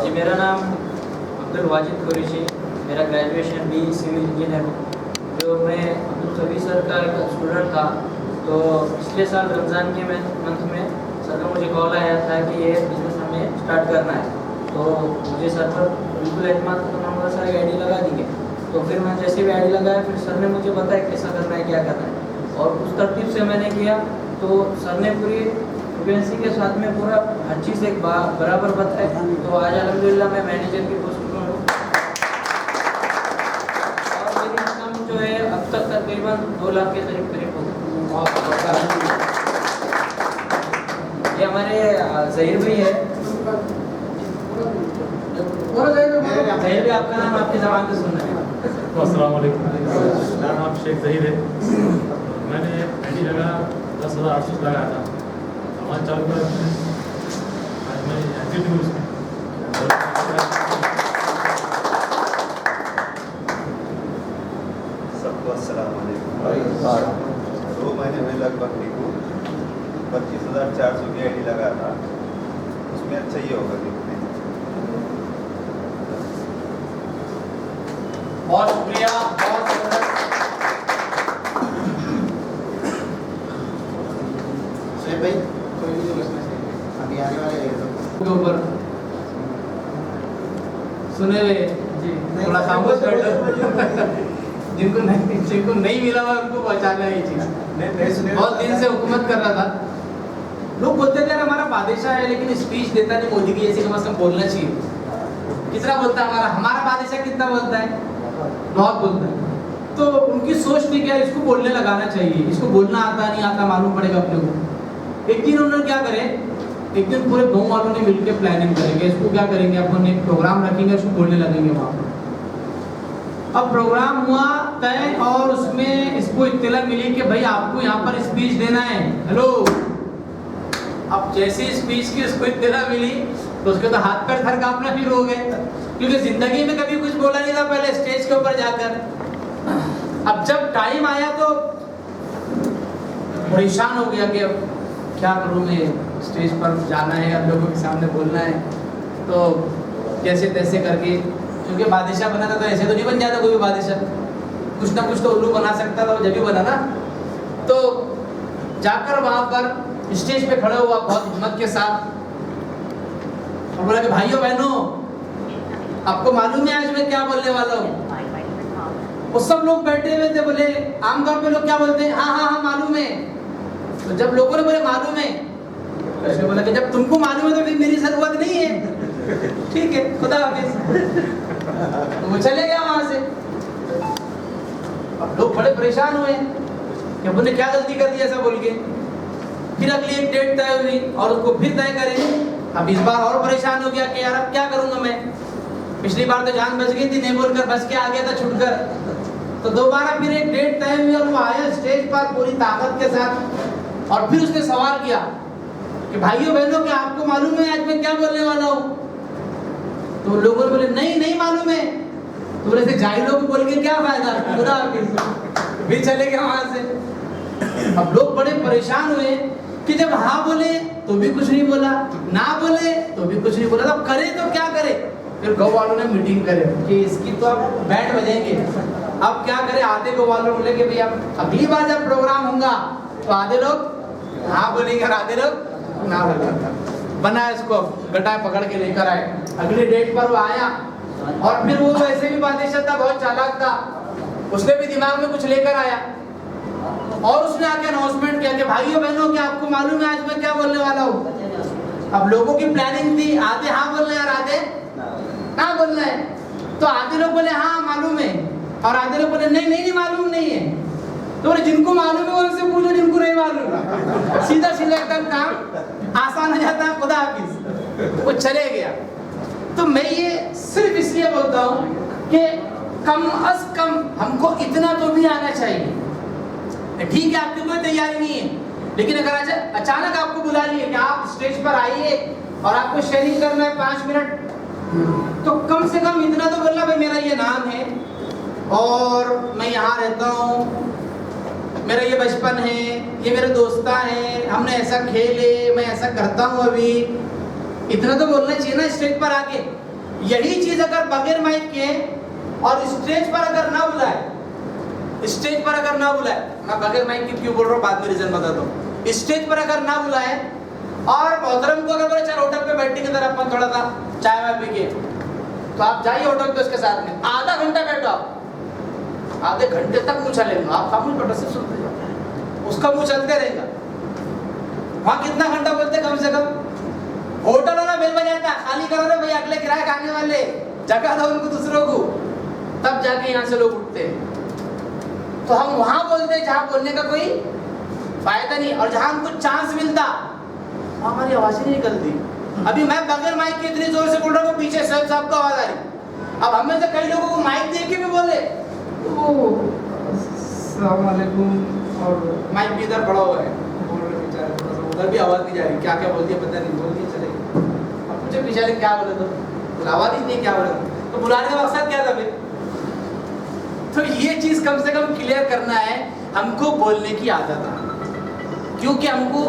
जी, मेरा नाम अब्दुल वाजिद कुरैशी, मेरा ग्रेजुएशन बी सिविल इंजीनियर हूँ। जो मैं अब्दुल कबीर सर का एक स्टूडेंट था, तो पिछले साल रमज़ान के मंथ में सर का मुझे कॉल आया था कि ये बिज़नेस हमें स्टार्ट करना है। तो मुझे सर पर बिल्कुल एतमाद था, तो मैं बोला सर आईडी लगा देंगे। तो फिर मैं जैसे भी आईडी लगाया, फिर सर ने मुझे बताया कैसा करना है, क्या करना है, और उस तरतीब से मैंने किया। तो सर ने पूरी फ्लुएंसी के साथ में पूरा हर चीज़ एक बराबर बताया। तो आज अल्हम्दुलिल्लाह मैं मैनेजर की पोस्ट पर हूँ, और मेरी इनकम जो है अब तक तकरीबन 2 लाख के करीब हो गई। ये हमारे ज़हीर भाई है, ज़हीर भाई आपका नाम आपकी ज़बान से सुनना है। अस्सलाम वालेकुम, मेरा नाम शेख ज़हीर है। मैंने आईडी लगा 10,800 लगाया था, हमारे चालू कर आज मैं एग्जीक्यूटिव हूँ उसमें। सबको अस्सलाम वालेकुम। 2 महीने में लगभग ठीक हूँ। 25,400 की आईडी लगा था, उसमें अच्छा ही होगा देखते। बहुत शुक्रिया, बहुत सुहेब भाई अभी आने वाले हैं के ऊपर सुने हुए जी, थोड़ा खामोश कर दो। जिनको नहीं मिला हुआ उनको पहचाना है ये चीज़। बहुत दिन से हुकूमत कर रहा था, लोग बोलते थे हमारा बादशाह है लेकिन स्पीच देता नहीं मोदी की जैसी, कम से कम बोलना चाहिए। कितना बोलता है हमारा बादशाह, कितना बोलता है, बहुत बोलता है। तो उनकी सोच थी क्या, इसको बोलने लगाना चाहिए, इसको बोलना आता नहीं आता मालूम पड़ेगा अपने को। एक दिन उन्होंने क्या करे, एक दिन पूरे गाँव वालों ने मिलकर प्लानिंग करेंगे, इसको क्या करेंगे, अपन एक प्रोग्राम रखेंगे, इसको बोलने लगेंगे वहाँ पर। अब प्रोग्राम हुआ तय, और उसमें इसको इत्तला मिली कि भाई आपको यहाँ पर स्पीच देना है। हेलो, अब जैसे स्पीच की उसको इत्तला मिली तो उसके तो हाथ पैर थर कांपना शुरू हो गए, क्योंकि जिंदगी में कभी कुछ बोला नहीं था पहले स्टेज के ऊपर जाकर। अब जब टाइम आया तो परेशान हो गया कि अब क्या करूँ मैं, स्टेज पर जाना है, अब लोगों के सामने बोलना है। तो जैसे तैसे करके, क्योंकि बादशाह बना था तो ऐसे तो नहीं बन जाता कोई भी बादशाह, कुछ ना कुछ तो उल्लू बना सकता था, जब भी बना ना। तो जाकर वहाँ पर स्टेज पे खड़ा हुआ बहुत हिम्मत के साथ, और बोला कि भाइयों बहनों, आपको मालूम है आज मैं क्या बोलने वाला हूँ। वो सब लोग बैठे हुए थे, बोले आमतौर पे लोग क्या बोलते हैं, हाँ हाँ हाँ मालूम है। तो जब लोगों ने बोले मालूम है, तो उसने बोला कि जब तुमको मालूम है तो फिर मेरी जरूरत नहीं है, ठीक है खुदा हाफिज। तो वो चले गया वहां से। अब लोग बड़े परेशान हुए कि हमने क्या गलती कर दी ऐसा बोल के। फिर अगली एक डेट तय हुई और उसको फिर तय करें। अब इस बार और परेशान हो गया कि यार अब क्या करूंगा मैं, पिछली बार तो जान बच गई थी, नहीं बोलकर बच के आ गया था छुटकर। तो दोबारा फिर एक डेट तय हुई और वो आया स्टेज पर पूरी ताकत के साथ और फिर उसने सवाल किया कि भाइयों बहनों क्या आपको मालूम है आज मैं क्या बोलने वाला हूँ? तो लोगों ने बोले नहीं मालूम है। तो बोले से जाहिलों को बोल के क्या फायदा, खुदा फिर चले गए वहां से। अब लोग बड़े परेशान हुए कि जब हाँ बोले तो भी कुछ नहीं बोला, ना बोले तो भी कुछ नहीं बोला, तो करे तो क्या करे। फिर गाँव वालों ने मीटिंग करे कि इसकी तो अब बैंड बजेंगे, अब क्या करे। आधे गाँव वालों बोले कि भाई अब अगली बार जब प्रोग्राम होगा तो आधे लोग हाँ बोलेंगे और आधे लोग ना बोलेंगे। बना इसको गटाए पकड़ के लेकर आए, अगली डेट पर वो आया और फिर वो वैसे भी बादशाह था, बहुत चालाक था, उसने भी दिमाग में कुछ लेकर आया और उसने आके अनाउंसमेंट किया कि भाइयों बहनों क्या आपको मालूम है आज मैं क्या बोलने वाला हूँ। अब लोगों की प्लानिंग थी आधे हाँ बोलना है और आधे ना बोलना है। तो आधे लोग बोले हाँ मालूम है और आधे लोग बोले नहीं मालूम नहीं है। तो बोले जिनको मालूम है वो उनसे पूछो, जिनको नहीं मालूम सीधा एकदम काम आसान हो जाता है, खुदा हाफिज, वो चले गया। तो मैं ये सिर्फ इसलिए बोलता हूँ कि कम अज कम हमको इतना तो भी आना चाहिए। ठीक है आपकी कोई तैयारी नहीं है, लेकिन अगर अचानक आपको बुला लिए कि आप स्टेज पर आइए और आपको शेयरिंग करना है 5 मिनट, तो कम से कम इतना तो बोलना भाई मेरा ये नाम है और मैं यहाँ रहता हूँ, मेरा ये बचपन है, ये मेरे दोस्ता है, हमने ऐसा खेले, मैं ऐसा करता हूँ अभी, इतना तो बोलना चाहिए ना स्टेज पर आके। यही चीज अगर बगैर माइक के और स्टेज पर अगर ना बुलाए, स्टेज पर अगर ना बुलाए, मैं बगैर माइक के क्यों बोल रहा हूँ बाद में रीजन बताता हूँ। स्टेज पर अगर ना बुलाए और मोहतरम को अगर बोले चल होटल पे बैठने की तरफ अपन थोड़ा सा चाय वाय पी के, तो आप जाइए होटल पे उसके साथ में आधा घंटा बैठो, आप आधे घंटे तक मुँह चलेंगे, आप खामोश बैठो से सुनते जाओ, उसका मुँह चलते रहेगा। वहाँ कितना घंटा बोलते कम से कम, होटल वाला बेल बजाता खाली करो रे भाई अगले किराए खाने वाले, जगह दो उनको दूसरों को, तब जाके यहाँ से लोग उठते हैं। तो हम वहां बोलते हैं जहां बोलने का कोई फायदा नहीं और जहां हमको चांस मिलता हमारी आवाज ही नहीं निकलती। अभी मैं बगैर माइक के इतनी जोर से बोल रहा हूँ, पीछे सैयद साहब का आवाज आ रही। अब हमें से कई लोगों को माइक दे के भी बोले अस्सलाम वालेकुम और माइक भी इधर पड़ा हुआ है, बोल रहे बेचारे, थोड़ा सा उधर भी आवाज नहीं जा रही, क्या क्या बोलती है पता नहीं, बोल नहीं चलेगी। अब पूछे बेचारे क्या बोले, तो आवाज ही नहीं क्या बोले, तो बुलाने का मकसद क्या था फिर। तो ये चीज कम से कम क्लियर करना है, हमको बोलने की आदत है, क्योंकि हमको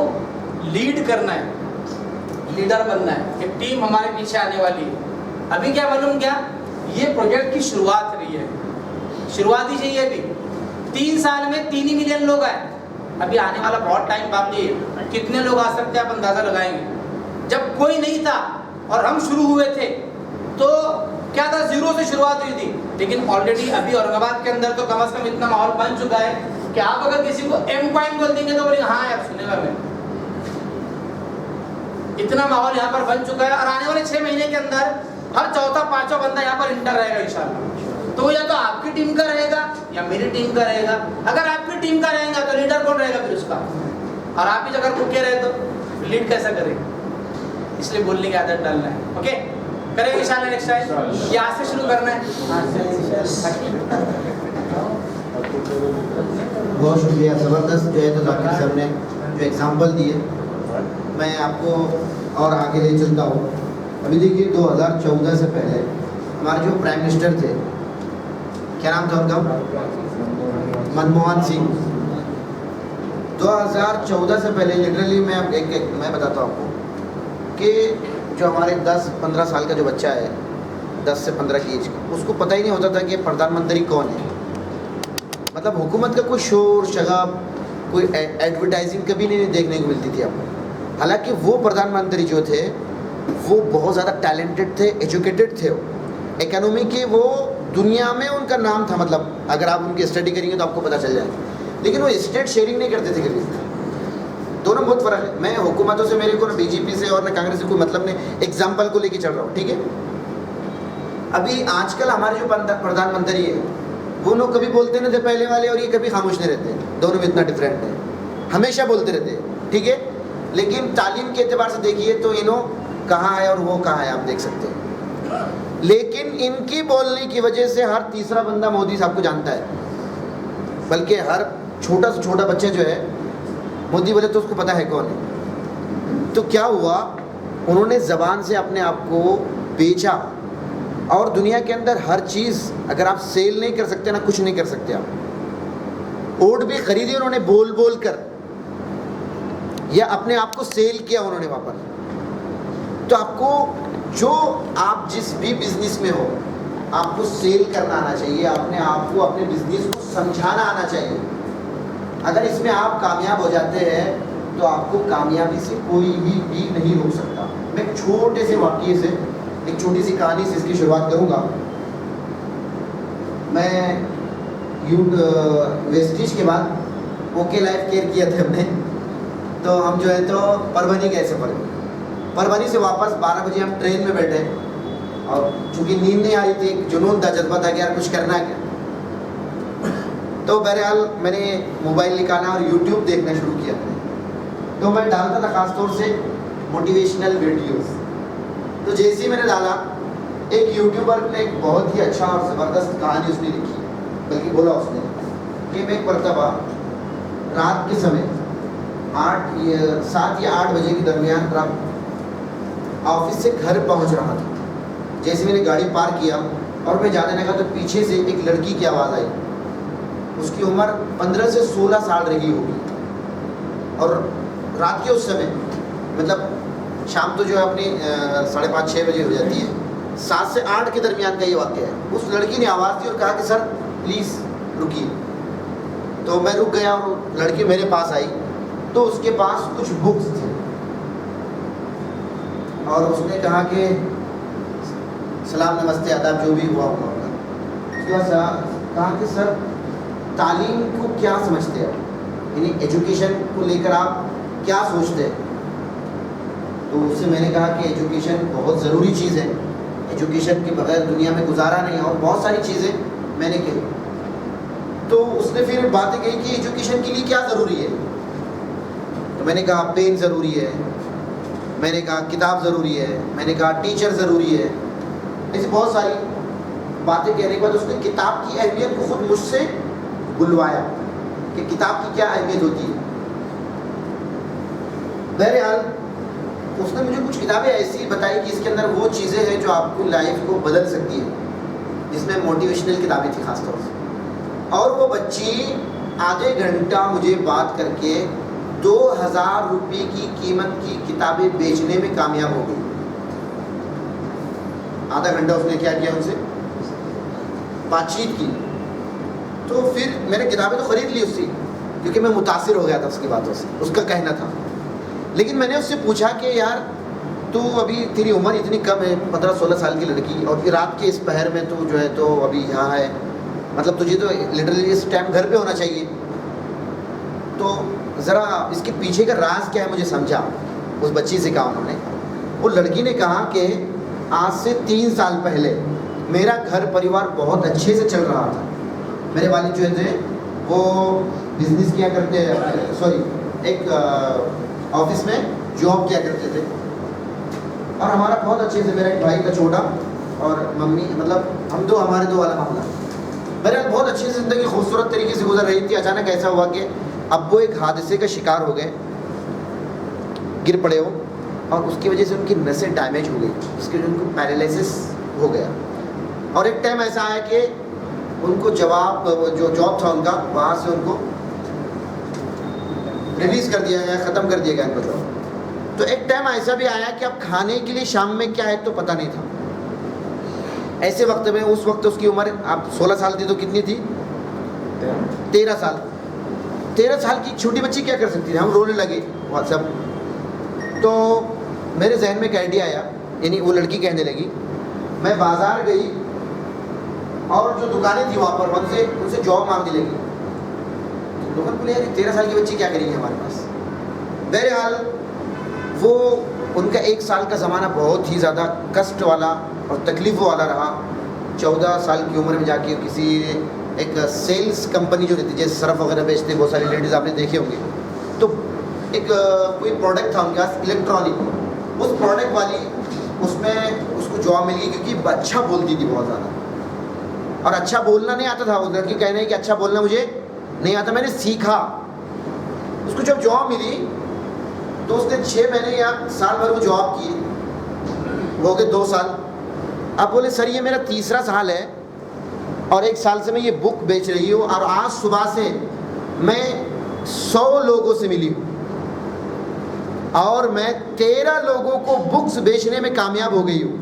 लीड करना है, लीडर बनना है। एक टीम हमारे पीछे आने वाली है। अभी क्या मालूम क्या, ये प्रोजेक्ट की शुरुआत रही है, शुरुआत ही चाहिए। अभी 3 साल में 3 ही मिलियन लोग आए, अभी आने वाला बहुत टाइम बाकी है, कितने लोग आ सकते हैं आप अंदाजा लगाएंगे। जब कोई नहीं था और हम शुरू हुए थे तो क्या था, 0 से शुरुआत हुई थी, लेकिन ऑलरेडी अभी औरंगाबाद के अंदर तो कम से कम इतना माहौल बन चुका है कि आप अगर किसी को एम पॉइंट बोल देंगे तो बोलेंगे हाँ यार सुनेगा मैं। इतना माहौल यहाँ पर बन चुका है और आने वाले 6 महीने के अंदर हर चौथा 5वां बंदा यहाँ पर इंटर रहेगा इंशाल्लाह। तो या तो आपकी टीम का रहेगा या मेरी टीम का रहेगा। अगर आपकी टीम का रहेगा तो लीडर कौन रहेगा फिर उसका, और आप ही अगर भूखे रहे तो लीड कैसा करेगा। इसलिए बोलने की आदत डालना है। ओके, करेंगे इंशाल्लाह नेक्स्ट टाइम। यहाँ से शुरू करना है। बहुत शुक्रिया, ज़बरदस्त जो है तो जाकिर साहब ने जो एग्जाम्पल दिए, मैं आपको और आगे ले चलता हूँ। अभी देखिए 2014 से पहले हमारे जो प्राइम मिनिस्टर थे, क्या नाम था उनका, मनमोहन सिंह। 2014 से पहले लिटरली मैं बताता हूँ आपको कि जो हमारे 10-15 साल का जो बच्चा है, 10 से 15 की एज का, उसको पता ही नहीं होता था कि प्रधानमंत्री कौन है। मतलब हुकूमत का कोई शोर शगाब, कोई एडवर्टाइजिंग कभी नहीं देखने को मिलती थी आपको। हालांकि वो प्रधानमंत्री जो थे वो बहुत ज़्यादा टैलेंटेड थे, एजुकेटेड थे, इकोनॉमी के वो दुनिया में उनका नाम था। मतलब अगर आप उनकी स्टडी करेंगे तो आपको पता चल जाएगा। लेकिन वो स्टेट शेयरिंग नहीं करते थे कभी। दोनों बहुत फ़र्क है। मैं हुकूमतों से, मेरे को ना बीजेपी से और ना कांग्रेस से कोई मतलब नहीं, एग्जाम्पल को लेके चल रहा हूँ, ठीक है। अभी आजकल हमारे जो प्रधानमंत्री है वो लोग कभी बोलते नहीं थे पहले वाले, और ये कभी खामोश नहीं रहते, दोनों में इतना डिफरेंट है, हमेशा बोलते रहते हैं, ठीक है। लेकिन तालीम के एतबार से देखिए तो इन्हों कहाँ है और वो कहाँ है, आप देख सकते हैं। लेकिन इनकी बोलने की वजह से हर तीसरा बंदा मोदी साहब को जानता है, बल्कि हर छोटा से छोटा बच्चा जो है मोदी बोले तो उसको पता है कौन है। तो क्या हुआ, उन्होंने ज़बान से अपने आप को बेचा, और दुनिया के अंदर हर चीज़ अगर आप सेल नहीं कर सकते ना, कुछ नहीं कर सकते आप। वोट भी खरीदी उन्होंने बोल बोल कर, या अपने आप को सेल किया उन्होंने वहाँ पर। तो आपको जो आप जिस भी बिजनेस में हो, आपको सेल करना आना चाहिए, अपने आप को अपने बिजनेस को समझाना आना चाहिए। अगर इसमें आप कामयाब हो जाते हैं तो आपको कामयाबी से कोई भी नहीं रोक सकता। मैं एक छोटे से वाक़ये से, एक छोटी सी कहानी से इसकी शुरुआत करूँगा। मैं वेस्टिज के बाद ओके लाइफ केयर किया था हमने, तो हम जो है तो परभनी गए सफ़र में। परभनी से वापस 12 बजे हम ट्रेन में बैठे, और चूँकि नींद नहीं आ रही थी, एक जुनून था, जज्बा था कि यार कुछ करना है क्या। तो बहरहाल मैंने मोबाइल निकाला और यूट्यूब देखना शुरू किया। तो मैं डालता था ख़ास तौर से मोटिवेशनल वीडियोस। तो जैसे ही मैंने डाला, एक यूट्यूबर ने एक बहुत ही अच्छा और ज़बरदस्त कहानी उसने लिखी, बल्कि बोला उसने कि मैं एक मरतबा रात के समय 7 या 8 बजे के दरमियान ऑफिस से घर पहुंच रहा था। जैसे मैंने गाड़ी पार्क किया और मैं जाने लगा तो पीछे से एक लड़की की आवाज़ आई। उसकी उम्र 15 से 16 साल रही होगी, और रात के उस समय, मतलब शाम तो जो है अपनी 5:30-6 बजे हो जाती है, 7 से 8 के दरमियान का ये वाक़या है। उस लड़की ने आवाज़ दी और कहा कि सर प्लीज़ रुकिए। तो मैं रुक गया और लड़की मेरे पास आई, तो उसके पास कुछ बुक्स थे, और उसने कहा कि सलाम नमस्ते आदाब जो भी हुआ होगा। उसके बाद कहा कि सर तालीम को क्या समझते हैं, यानी एजुकेशन को लेकर आप क्या सोचते हैं। तो उससे मैंने कहा कि एजुकेशन बहुत ज़रूरी चीज़ है, एजुकेशन के बगैर दुनिया में गुजारा नहीं, और बहुत सारी चीज़ें मैंने कही। तो उसने फिर बातें कही कि एजुकेशन के लिए क्या ज़रूरी है। तो मैंने कहा पेन ज़रूरी है, मैंने कहा किताब ज़रूरी है, मैंने कहा टीचर ज़रूरी है। ऐसी बहुत सारी बातें कहने के बाद उसने किताब की अहमियत को खुद मुझसे बुलवाया कि किताब की क्या अहमियत होती है। बहरहाल उसने मुझे कुछ किताबें ऐसी बताई कि इसके अंदर वो चीज़ें हैं जो आपको लाइफ को बदल सकती है, जिसमें मोटिवेशनल किताबें थी खास तौर से। और वो बच्ची आधे घंटा मुझे बात करके 2000 रुपये की कीमत की किताबें बेचने में कामयाब हो गई। आधा घंटा उसने क्या किया, उनसे बातचीत की। तो फिर मैंने किताबें तो ख़रीद ली उससे, क्योंकि मैं मुतासिर हो गया था उसकी बातों से, उसका कहना था। लेकिन मैंने उससे पूछा कि यार तू अभी, तेरी उम्र इतनी कम है, 15-16 साल की लड़की, और फिर रात के इस पहर में तू जो है तो अभी यहाँ है, मतलब तुझे तो लिटरली इस टाइम घर पे होना चाहिए। तो ज़रा इसके पीछे का राज क्या है मुझे समझा। उस बच्ची से कहा उन्होंने, वो लड़की ने कहा कि आज से 3 साल पहले मेरा घर परिवार बहुत अच्छे से चल रहा था। मेरे वालिद जो थे वो बिजनेस किया करते, एक ऑफिस में जॉब किया करते थे, और हमारा बहुत अच्छे से, मेरा एक भाई था छोटा और मम्मी, मतलब हम दो, हमारे दो वाला मामला। मेरे बहुत अच्छी ज़िंदगी खूबसूरत तरीके से गुजर रही थी। अचानक ऐसा हुआ कि अब वो एक हादसे का शिकार हो गए, गिर पड़े हो, और उसकी वजह से उनकी नसें डैमेज हो गई, उसके वजह उनको पैरालिसिस हो गया। और एक टाइम ऐसा आया कि उनको जो जॉब था उनका, वहाँ से उनको रिलीज़ कर दिया गया, ख़त्म कर दिया गया उनको जॉब। तो एक टाइम ऐसा भी आया कि अब खाने के लिए शाम में क्या है तो पता नहीं था। ऐसे वक्त में, उस वक्त उसकी उम्र, आप 16 साल थी तो कितनी थी, 13 साल। 13 साल की छोटी बच्ची क्या कर सकती थी। हम रोने लगे सब। तो मेरे जहन में एक आइडिया आया, यानी वो लड़की कहने लगी, मैं बाज़ार गई और जो दुकानें थी वहाँ पर उनसे जॉब मांगने लगी। लोगों ने बोले यार 13 साल की बच्ची क्या करेगी हमारे पास। बहरहाल वो उनका 1 साल का ज़माना बहुत ही ज़्यादा कष्ट वाला और तकलीफ़ों वाला रहा। 14 साल की उम्र में जाके किसी एक सेल्स कंपनी जो रहती है, जैसे सर्फ वगैरह बेचते हैं, बहुत सारी लेडीज़ आपने देखे होंगे, तो एक कोई प्रोडक्ट था उनके पास इलेक्ट्रॉनिक, उस प्रोडक्ट वाली उसमें उसको जॉब मिली क्योंकि अच्छा बोलती थी बहुत ज़्यादा, और अच्छा बोलना नहीं आता था। उस लड़की कहने कि अच्छा बोलना मुझे नहीं आता, मैंने सीखा। उसको जब जॉब मिली तो उसने 6 महीने या साल भर वो जॉब की, हो गए 2 साल। अब बोले सर ये मेरा 3रा साल है और 1 साल से मैं ये बुक बेच रही हूँ, और आज सुबह से मैं 100 लोगों से मिली हूँ और मैं 13 लोगों को बुक्स बेचने में कामयाब हो गई हूँ।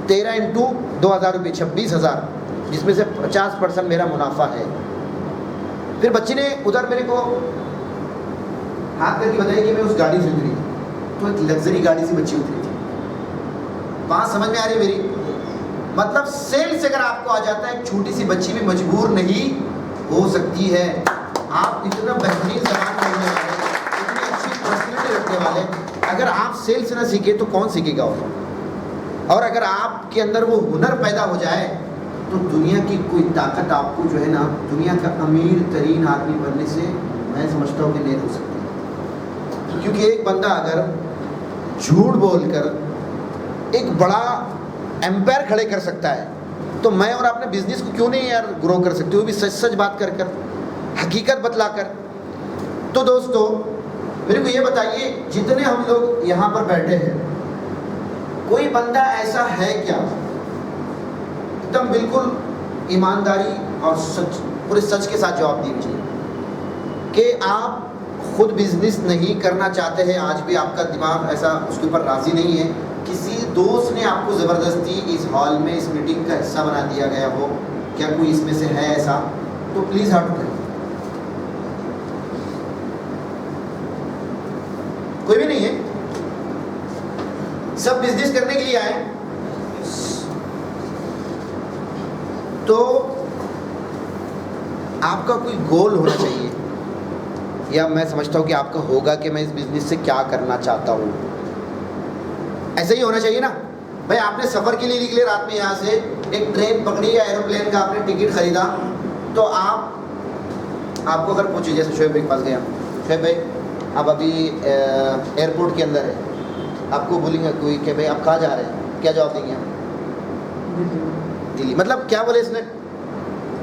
13 इंटू 2000 रुपये 26,000, जिसमें से 50% मेरा मुनाफा है। फिर बच्ची ने उधर मेरे को हाथ करके बताया कि मैं उस गाड़ी से उतरी, तो एक लग्जरी गाड़ी से बच्ची उतरी थी। बात समझ में आ रही है मेरी? मतलब सेल्स अगर आपको आ जाता है, एक छोटी सी बच्ची भी मजबूर नहीं हो सकती है। आप इतना बेहतरीन ज़बान बोलने वाले, इतनी अच्छी पर्सनैलिटी रखने वाले, अगर आप सेल्स ना सीखे तो कौन सीखेगा वो? और अगर आपके अंदर वो हुनर पैदा हो जाए तो दुनिया की कोई ताकत आपको जो है ना, दुनिया का अमीर तरीन आदमी बनने से मैं समझता हूँ कि नहीं हो सकती। क्योंकि एक बंदा अगर झूठ बोलकर एक बड़ा एम्पायर खड़े कर सकता है, तो मैं और अपने बिजनेस को क्यों नहीं यार ग्रो कर सकते? वो भी सच सच बात कर कर, हकीकत बतलाकर। तो दोस्तों मेरे को ये बताइए, जितने हम लोग यहाँ पर बैठे हैं, कोई बंदा ऐसा है क्या एकदम बिल्कुल ईमानदारी और सच, पूरे सच के साथ जवाब दीजिए कि आप खुद बिजनेस नहीं करना चाहते हैं, आज भी आपका दिमाग ऐसा उसके ऊपर राज़ी नहीं है, किसी दोस्त ने आपको ज़बरदस्ती इस हॉल में इस मीटिंग का हिस्सा बना दिया गया हो, क्या कोई इसमें से है ऐसा? तो प्लीज़ हाथ उठाइए। कोई भी नहीं है? सब बिजनेस करने के लिए आए। तो आपका कोई गोल होना चाहिए, या मैं समझता हूँ कि आपका होगा कि मैं इस बिजनेस से क्या करना चाहता हूँ। ऐसा ही होना चाहिए ना भाई। आपने सफ़र के लिए निकले रात में, यहाँ से एक ट्रेन पकड़ी या एरोप्लेन का आपने टिकट खरीदा, तो आपको अगर पूछे, जैसे शोएब भाई के पास गया, शोएब भाई आप अभी एयरपोर्ट के अंदर है, आपको बोलेंगे कोई कि भाई आप कहाँ जा रहे हैं, क्या जवाब देंगे आप? दिल्ली। मतलब क्या बोले इसने?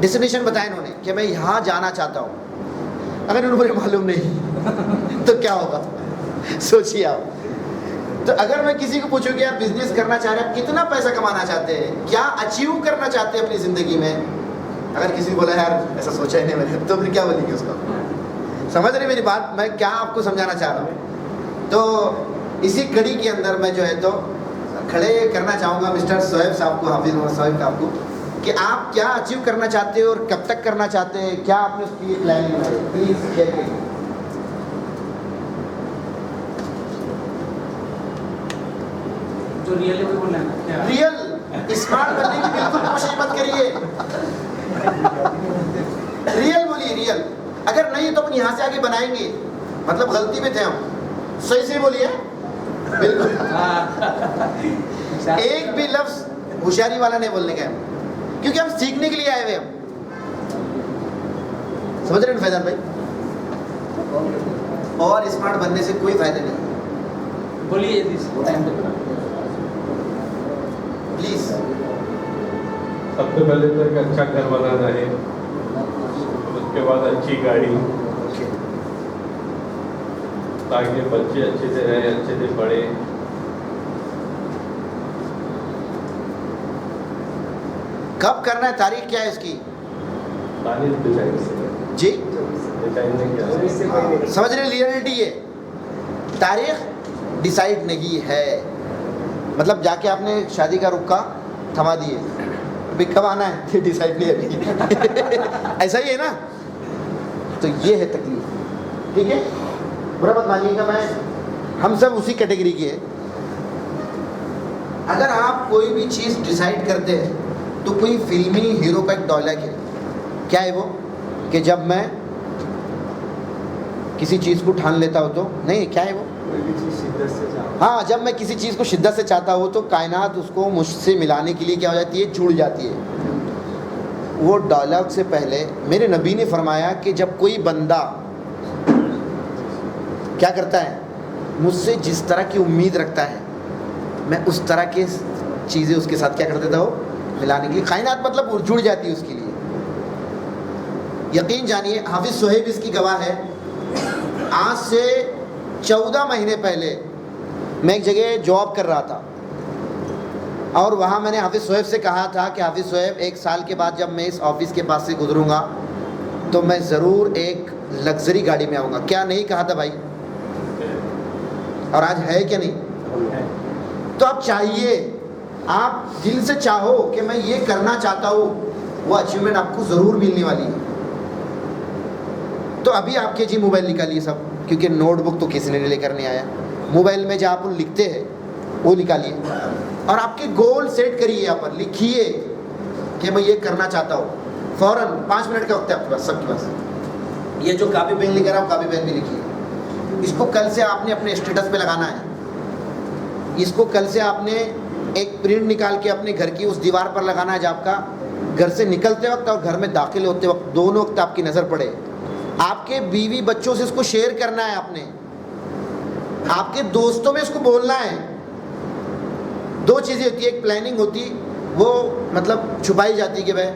डेस्टिनेशन बताया इन्होंने कि मैं यहाँ जाना चाहता हूँ। अगर उन्हें मुझे मालूम नहीं तो क्या होगा? सोचिए आप। तो अगर मैं किसी को पूछूं कि यार बिजनेस करना चाह रहे हैं, कितना पैसा कमाना चाहते हैं, क्या अचीव करना चाहते हैं अपनी ज़िंदगी में, अगर किसी को बोला यार ऐसा सोचा ही नहीं मैंने, तो फिर क्या बोलेंगे उसको? समझ रहे मेरी बात? मैं क्या आपको समझाना चाह रहा हूँ? तो इसी कड़ी के अंदर मैं जो है तो खड़े करना चाहूँगा मिस्टर शोएब साहब को, हाफिज़ मोहम्मद शोएब साहब को, कि आप क्या अचीव करना चाहते हो और कब तक करना चाहते हैं, क्या आपने उसकी प्लानिंग बनाई? प्लीज़ शेयर करिए। जो रियल है वो बोलना है। रियल स्मार्ट बनने की बिल्कुल कोशिश मत करिए, रियल बोलिए, रियल। अगर नहीं तो अपन यहाँ से आगे बनाएंगे। मतलब गलती में थे हम, सही से बोलिए बिल्कुल। एक भी लफ्ज होशियारी वाला नहीं बोलने का, क्योंकि हम सीखने के लिए आए हुए हम। समझ रहे हैं फैजान भाई? और स्मार्ट बनने से कोई फायदा नहीं। बोलिए प्लीज। सबसे पहले तो एक अच्छा घर बनाना है, उसके बाद अच्छी गाड़ी, ताकि बच्चे अच्छे से रहें, अच्छे से पढ़ें। कब करना है, तारीख क्या है इसकी? तारीख डिसाइड जी डिसाइड नहीं किया। समझ रहे? रियलिटी है, तारीख डिसाइड नहीं है। मतलब जाके आपने शादी का रुक्का थमा दिए, अभी कब आना है डिसाइड नहीं अभी। ऐसा ही है ना? तो ये है तकलीफ। ठीक है, बुरा मत मानिएगा, मैं हम सब उसी कैटेगरी के हैं। अगर आप कोई भी चीज़ डिसाइड करते हैं तो कोई फिल्मी हीरो का एक डायलॉग है, क्या है वो? कि जब मैं किसी चीज़ को ठान लेता हूँ तो, नहीं क्या है वो? हाँ, जब मैं किसी चीज़ को शिद्दत से चाहता हूँ तो कायनात उसको मुझसे मिलाने के लिए क्या हो जाती है? जुड़ जाती है। वो डायलॉग से पहले मेरे नबी ने फरमाया कि जब कोई बंदा क्या करता है, मुझसे जिस तरह की उम्मीद रखता है, मैं उस तरह के चीज़ें उसके साथ क्या कर देता हूँ, मिलाने के लिए। कायनात मतलब जुड़ जाती है उसके लिए। यकीन जानिए, हाफिज़ सुहेब इसकी गवाह है। आज से 14 महीने पहले मैं एक जगह जॉब कर रहा था और वहाँ मैंने हाफिज़ सुहेब से कहा था कि हाफिज़ सुहेब, 1 साल के बाद जब मैं इस ऑफिस के पास से गुजरूँगा तो मैं ज़रूर एक लग्जरी गाड़ी में आऊँगा। क्या नहीं कहा था भाई? और आज है क्या नहीं? तो आप चाहिए, आप दिल से चाहो कि मैं ये करना चाहता हूँ, वो अचीवमेंट आपको ज़रूर मिलने वाली है। तो अभी आपके जी मोबाइल निकालिए सब, क्योंकि नोटबुक तो किसी ने लेकर नहीं आया। मोबाइल में जो आप लिखते हैं वो निकालिए और आपके गोल सेट करिए। यहाँ पर लिखिए कि मैं ये करना चाहता हूँ। फ़ौरन 5 मिनट का वक्त है आपके पास, सबके पास। ये जो कापी पेन लेकर आओ, कापी पेन भी लिखिए। इसको कल से आपने अपने स्टेटस पे लगाना है। इसको कल से आपने एक प्रिंट निकाल के अपने घर की उस दीवार पर लगाना है, जब आपका घर से निकलते वक्त और घर में दाखिल होते वक्त दोनों वक्त आपकी नज़र पड़े। आपके बीवी बच्चों से इसको शेयर करना है आपने, आपके दोस्तों में इसको बोलना है। 2 चीज़ें होती है, एक प्लानिंग होती, वो मतलब छुपाई जाती कि भाई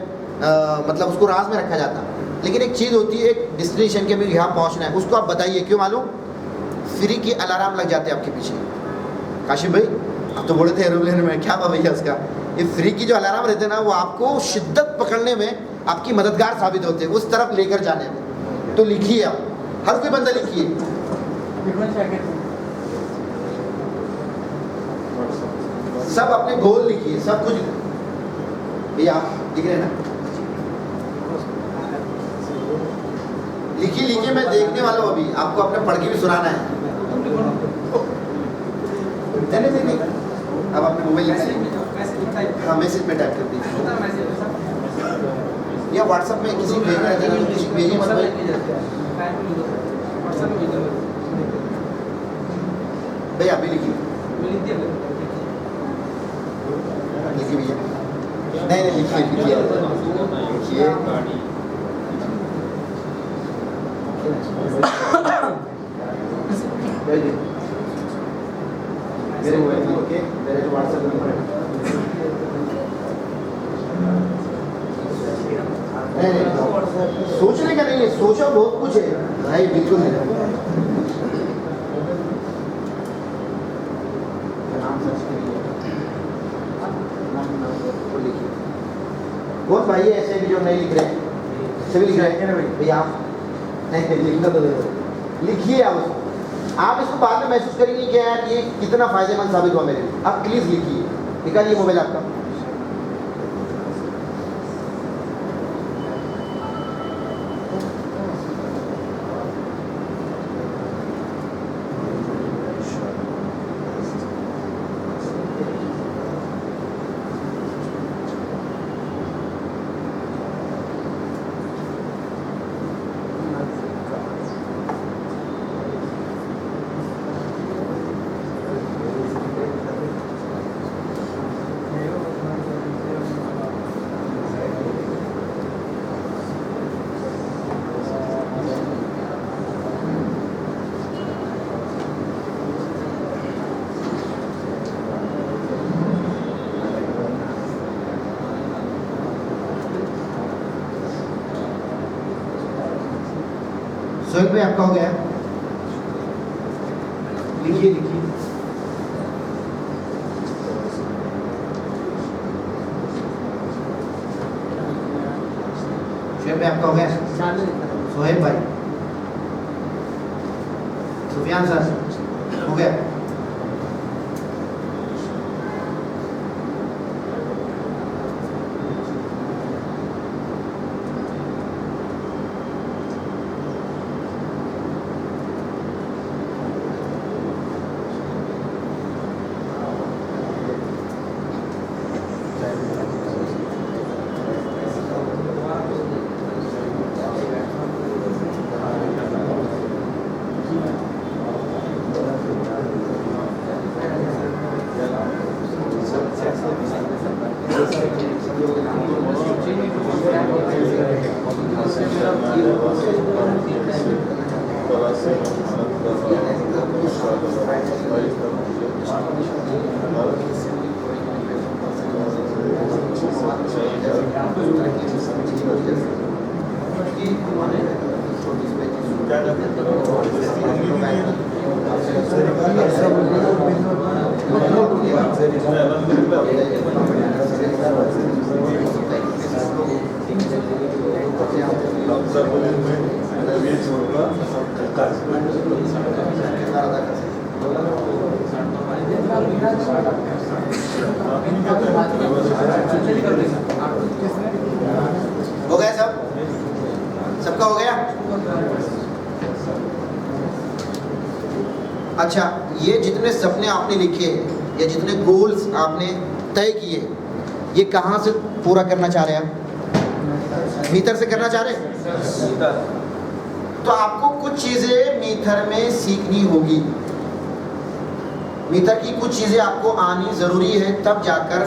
मतलब उसको राज में रखा जाता, लेकिन एक चीज़ होती है, एक डेस्टिनेशन के यहाँ पहुँचना है, उसको आप बताइए। क्यों मालूम? फ्री के अलार्म लग जाते हैं आपके पीछे। काशिम भाई आप तो बोले थे एरोप्लेन में, क्या भैया उसका, ये फ्री की जो अलार्म रहते हैं ना, वो आपको शिद्दत पकड़ने में आपकी मददगार साबित होते हैं, उस तरफ लेकर जाने में। तो लिखिए आप, हर कोई बंदा लिखिए। सब अपने गोल लिखिए, सब कुछ। भैया आप लिख रहे हैं ना? लिखिए लिखिए, मैं देखने वाला हूँ अभी, आपको अपने पढ़ के भी सुनाना है। नहीं, अब आपने मोबाइल लिखिए। हाँ, मैसेज में टाइप कर दीजिए या व्हाट्सएप में किसी को भेजना है, किसी को भेजिए मत भाई। भाई आप भी लिखिए भैया। नहीं लिखिए लिखिए। मेरे मोबाइल में ओके, मेरे जो व्हाट्सएप नंबर है। नहीं, सोचने का नहीं है, सोचा बहुत कुछ है भाई, बिल्कुल नहीं। बहुत भाई ऐसे भी जो नहीं लिख रहे हैं, सभी लिख रहे हैं ना भैया। आप नहीं लिखना तो लिखिए आप इसको बाद में महसूस करेंगे कि यार ये कितना फायदेमंद साबित हुआ मेरे लिए। आप प्लीज़ लिखिए, निकालिए मोबाइल आपका। सोहेल भाई आपका हो गया? लिखिए लिखिए। सोहेल भाई आपका हो गया? सोहेल भाई, सुफियान सर हो गया? हो गया सब? सबका हो गया? अच्छा, ये जितने सपने आपने लिखे या जितने गोल्स आपने तय किए, ये कहाँ से पूरा करना चाह रहे हैं आप? मीथर से करना चाह रहे हैं? तो आपको कुछ चीज़ें मीथर में सीखनी होगी। मीथर की कुछ चीज़ें आपको आनी ज़रूरी है, तब जाकर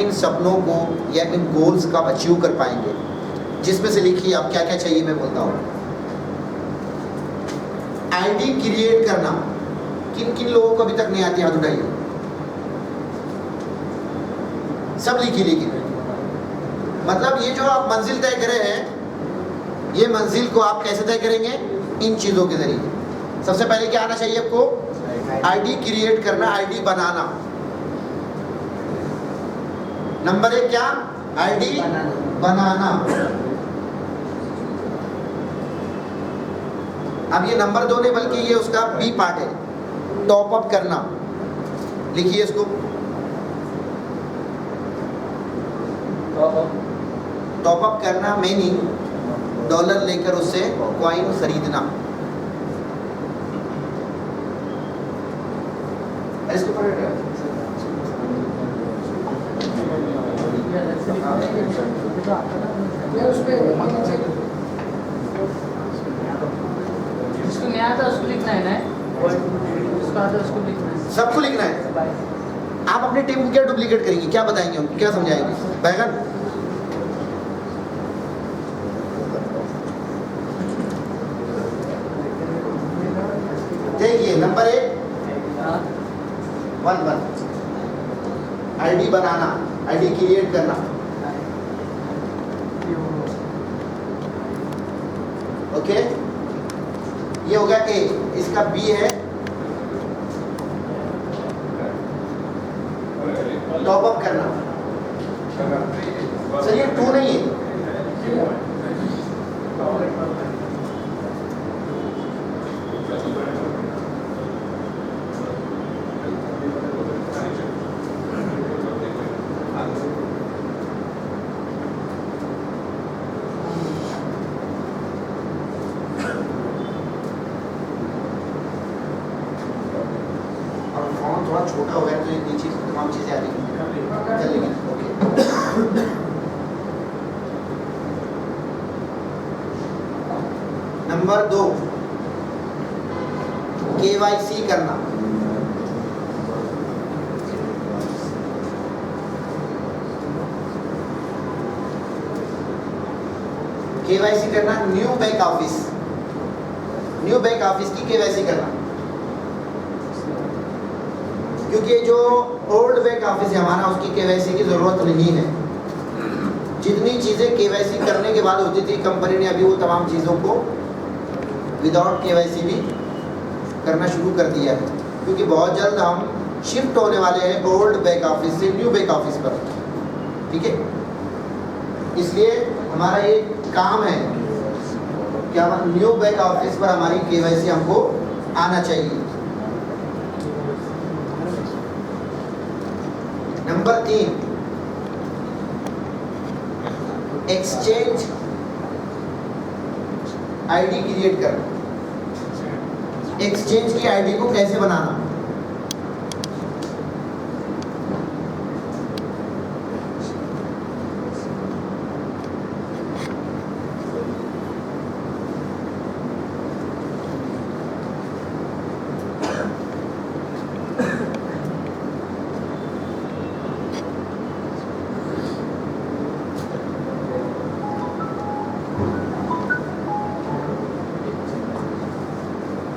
इन सपनों को या इन गोल्स का अचीव कर पाएंगे। जिसमें से लिखिए आप क्या क्या चाहिए, मैं बोलता हूँ। आईडी क्रिएट करना, किन किन लोगों को अभी तक नहीं आती, हाथ उठाइए। सब लिखिए। लेकिन मतलब ये जो आप मंजिल तय करे हैं, ये मंजिल को आप कैसे तय करेंगे? इन चीज़ों के जरिए। सबसे पहले क्या आना चाहिए आपको? आईडी क्रिएट करना, आईडी बनाना। नंबर 1 क्या? आईडी बनाना। अब ये नंबर 2 नहीं, बल्कि ये उसका बी पार्ट है, टॉप अप करना। लिखिए इसको, टॉप अप करना मीनिंग डॉलर लेकर उससे कॉइन खरीदना। इसको पढ़ेगा जिसको नहीं आता उसको लिखना है ना, उसको आता उसको लिखना है, सबको लिखना है। आप अपनी टीम को क्या डुप्लीकेट करेंगे, क्या बताएंगे उनको, क्या समझाएंगे? बैगन देखिए, नंबर 1 आईडी बनाना, आईडी क्रिएट करना। ओके, ये हो गया ए। इसका बी है टॉप अप करना। सर ये 2 नहीं है, थोड़ा छोटा हो गया तो ये नीचे तमाम चीज़ें आ रही चलेगी। ओके, नंबर 2 KYC करना। KYC करना, new back office, new back office की KYC करना। क्योंकि जो ओल्ड बैक ऑफिस है हमारा, उसकी KYC की ज़रूरत नहीं है। जितनी चीज़ें KYC करने के बाद होती थी, कंपनी ने अभी वो तमाम चीज़ों को विदाउट KYC भी करना शुरू कर दिया है। क्योंकि बहुत जल्द हम शिफ्ट होने वाले हैं ओल्ड बैक ऑफिस से न्यू बैक ऑफिस पर, ठीक है। इसलिए हमारा ये काम है कि हम न्यू बैक ऑफिस पर हमारी KYC हमको आना चाहिए। नंबर 3 एक्सचेंज आईडी क्रिएट करना। एक्सचेंज की आईडी को कैसे बनाना?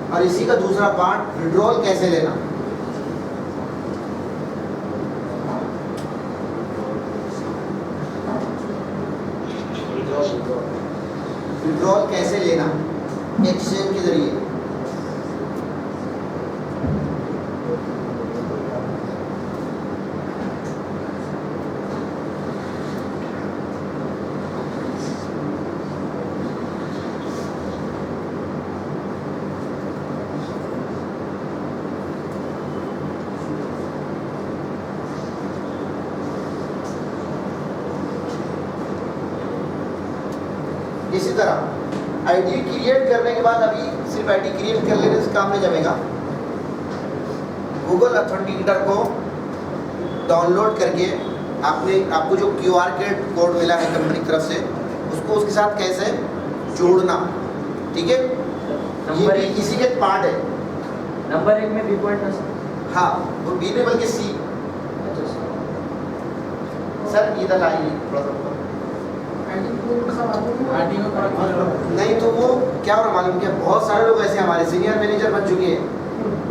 और इसी का दूसरा पार्ट विड्रॉल कैसे लेना। विड्रॉल कैसे लेना एक्सचेंज के जरिए। इसी तरह आईडी क्रिएट करने के बाद अभी सिर्फ आईडी क्रिएट कर लेने से काम नहीं जमेगा। गूगल ऑथेंटिकेटर को डाउनलोड करके आपको जो QR कोड मिला है कंपनी की तरफ से उसको उसके साथ कैसे जोड़ना, ठीक है, ये भी इसी के पार्ट है। नंबर 1 में बी पॉइंट, हाँ वो बी नहीं बल्कि सी। सर इधर आइए थोड़ा सा नहीं तो वो क्या हो रहा मालूम क्या, बहुत सारे लोग ऐसे हमारे सीनियर मैनेजर बन चुके हैं,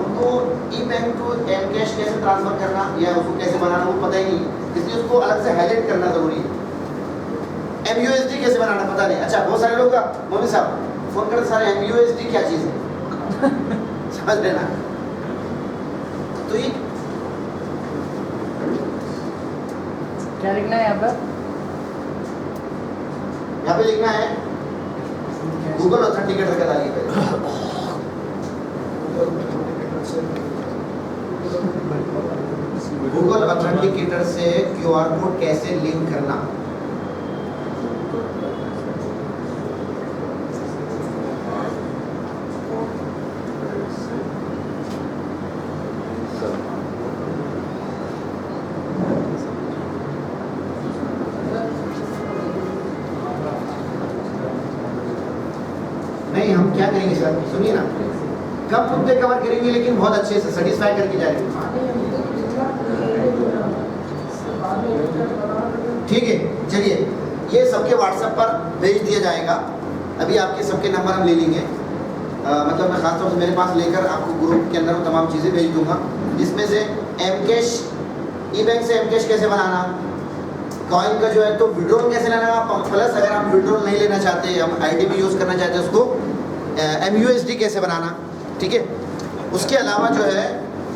उनको ई-बैंक टू एम-कैश कैसे ट्रांसफर करना या उसको कैसे बनाना वो पता ही नहीं, इसलिए उसको अलग से हाईलाइट करना जरूरी है। MUSD कैसे बनाना पता नहीं। अच्छा बहुत सारे लोग का मम्मी साहब फोन करते सारे MUSD क्या चीज़ है समझ लेना। तो ये क्या लिखना है यहाँ पर? यहाँ पे लिखना है गूगल ऑथेंटिकेटर का डालिए पहले। गूगल ऑथेंटिकेटर से QR कोड कैसे लिंक करना। नहीं हम क्या करेंगे सर, सुनिए ना, कम मुद्दे कवर करेंगे लेकिन बहुत अच्छे से सेटिस्फाई करके जाएंगे। ठीक है चलिए, ये सबके व्हाट्सएप पर भेज दिया जाएगा। अभी आपके सबके नंबर हम ले लेंगे, मतलब मैं खासतौर से मेरे पास लेकर आपको ग्रुप के अंदर वो तमाम चीज़ें भेज दूंगा, जिसमें से M-कैश, ई-बैंक से M-कैश कैसे बनाना, कॉइन का जो है तो विड्रॉल कैसे लेना, प्लस अगर आप विड्रॉल नहीं लेना चाहते, हम आईडी भी यूज़ करना चाहते हैं उसको MUSD कैसे बनाना, ठीक है। उसके अलावा जो है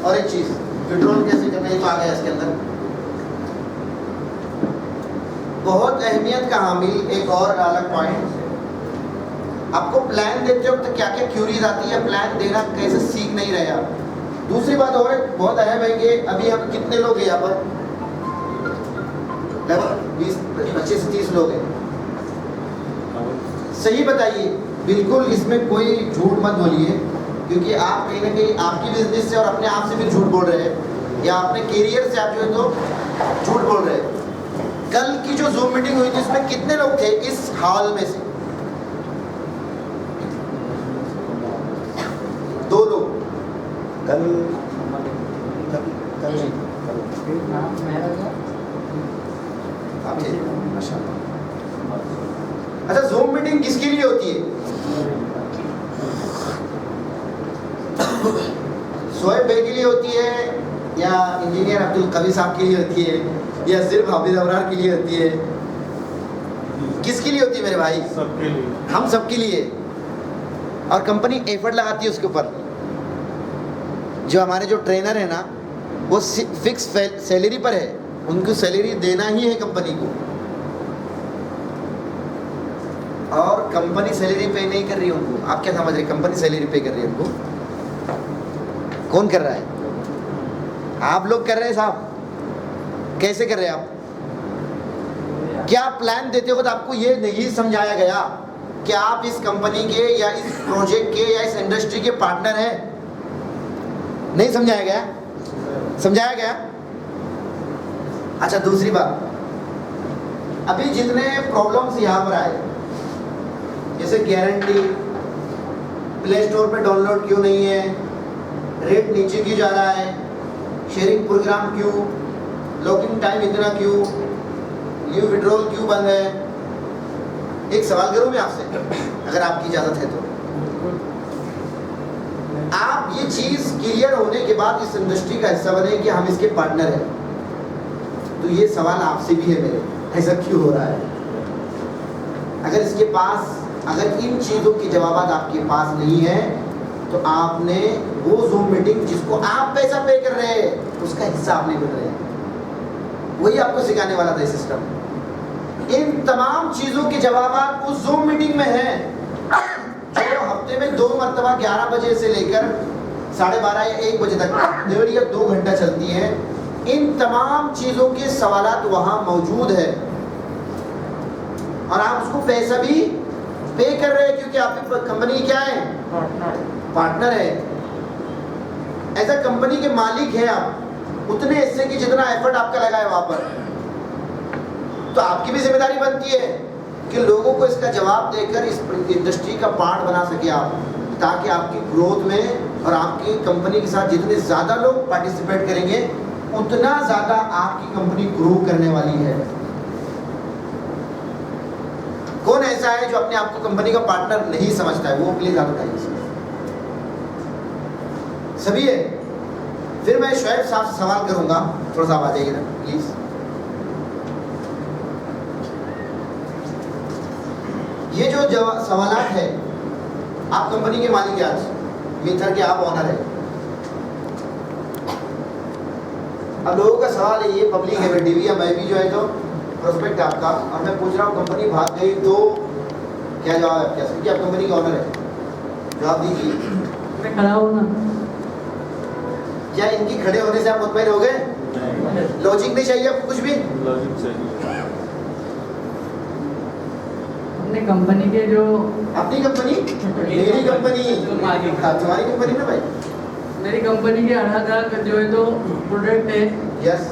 और एक चीज़ विड्रॉल कैसे करना, ये तो आ गया इसके अंदर। बहुत अहमियत का हामिल एक और अलग पॉइंट, आपको प्लान देते वक्त क्या क्या क्यूरीज आती है, प्लान देना कैसे सीख नहीं रहे आप। दूसरी बात और बहुत अहम है कि अभी हम कितने लोग हैं यहाँ पर, लगभग 20-25 से 30 लोग हैं। सही बताइए, बिल्कुल इसमें कोई झूठ मत बोलिए, क्योंकि आप कहीं ना कहीं आपकी बिजनेस से और अपने आप से भी झूठ बोल रहे हैं, या अपने कैरियर से आप जो है तो झूठ बोल रहे हैं। कल की जो जूम मीटिंग हुई थी उसमें कितने लोग थे इस हॉल में से? 2 लोग। कल अच्छा, जूम मीटिंग किसके लिए होती है? शोएब भाई के लिए होती है, या इंजीनियर अब्दुल कवी साहब के लिए होती है, या सिर्फ हाफिज अबरार के लिए होती है? किसके लिए होती है मेरे भाई? सबके लिए। हम सबके लिए। और कंपनी एफर्ट लगाती है उसके ऊपर। जो हमारे जो ट्रेनर है ना, वो फिक्स सैलरी पर है, उनको सैलरी देना ही है कंपनी को, और कंपनी सैलरी पे नहीं कर रही है उनको। आप क्या समझ रहे, कंपनी सैलरी पे कर रही है उनको? कौन कर रहा है? आप लोग कर रहे हैं साहब। कैसे कर रहे हैं आप? क्या प्लान देते हो तो आपको ये नहीं समझाया गया कि आप इस कंपनी के या इस प्रोजेक्ट के या इस इंडस्ट्री के पार्टनर हैं? नहीं समझाया गया? समझाया गया? अच्छा दूसरी बात, अभी जितने प्रॉब्लम्स यहाँ पर आए, जैसे गारंटी, प्ले स्टोर पे डाउनलोड क्यों नहीं है, रेट नीचे क्यों जा रहा है, शेयरिंग प्रोग्राम क्यों, लॉकिंग टाइम इतना क्यों, न्यू विड्रॉल क्यों बंद है, एक सवाल करूं मैं आपसे, अगर आपकी इजाज़त है तो। आप ये चीज़ क्लियर होने के बाद इस इंडस्ट्री का हिस्सा बने कि हम इसके पार्टनर हैं, तो ये सवाल आपसे भी है मेरे, ऐसा क्यों हो रहा है? अगर इसके पास अगर इन चीज़ों के जवाब आपके पास नहीं है तो आपने वो जूम मीटिंग जिसको आप पैसा पे कर रहे हैं उसका हिस्सा आप नहीं बन रहे हैं। वही आपको सिखाने वाला था सिस्टम। इन तमाम चीज़ों के जवाब उस जूम मीटिंग में हैं जो हफ्ते में 2 मरतबा 11 बजे से लेकर 12:30 या 1 बजे तक 1.5 या 2 घंटा चलती है। इन तमाम चीज़ों के सवालात वहाँ मौजूद है और आप उसको पैसा भी पे कर रहे हैं क्योंकि आपकी कंपनी क्या है, पार्टनर है। ऐसा कंपनी के मालिक है आप, उतने हिस्से की जितना एफर्ट आपका लगा है वहां पर, तो आपकी भी जिम्मेदारी बनती है कि लोगों को इसका जवाब देकर इस इंडस्ट्री का पार्ट बना सके आप, ताकि आपकी ग्रोथ में और आपकी कंपनी के साथ जितने ज़्यादा लोग पार्टिसिपेट करेंगे उतना ज़्यादा आपकी कंपनी ग्रो करने वाली है। कौन ऐसा है जो अपने आप को कंपनी का पार्टनर नहीं समझता है? वो प्लीज हाथ उठाइए। सभी है। फिर मैं शोएब साहब से सवाल करूंगा, थोड़ा सा आ जाइए ना प्लीज। ये जो सवालात है, आप कंपनी के मालिक हैं, आज मिथर के आप ऑनर है। अब लोगों का सवाल है, ये पब्लिक है बेटी भी, मैं भी जो है तो प्रोस्पेक्ट आपका, और मैं पूछ रहा हूँ कंपनी भाग गई तो क्या जवाब है आपके? क्योंकि आप कंपनी के ऑनर है, जवाब दीजिए। मैं खड़ा हूँ ना। क्या इनकी खड़े होने से आप मुतमईन हो गए? लॉजिक नहीं चाहिए आपको कुछ भी? लॉजिक चाहिए। अपने कंपनी के जो अपनी कंपनी, मेरी कंपनी, तुम्हारी कंपनी ना भाई, मेरी कंपनी के अलग-अलग जो है तो प्रोडक्ट है। यस।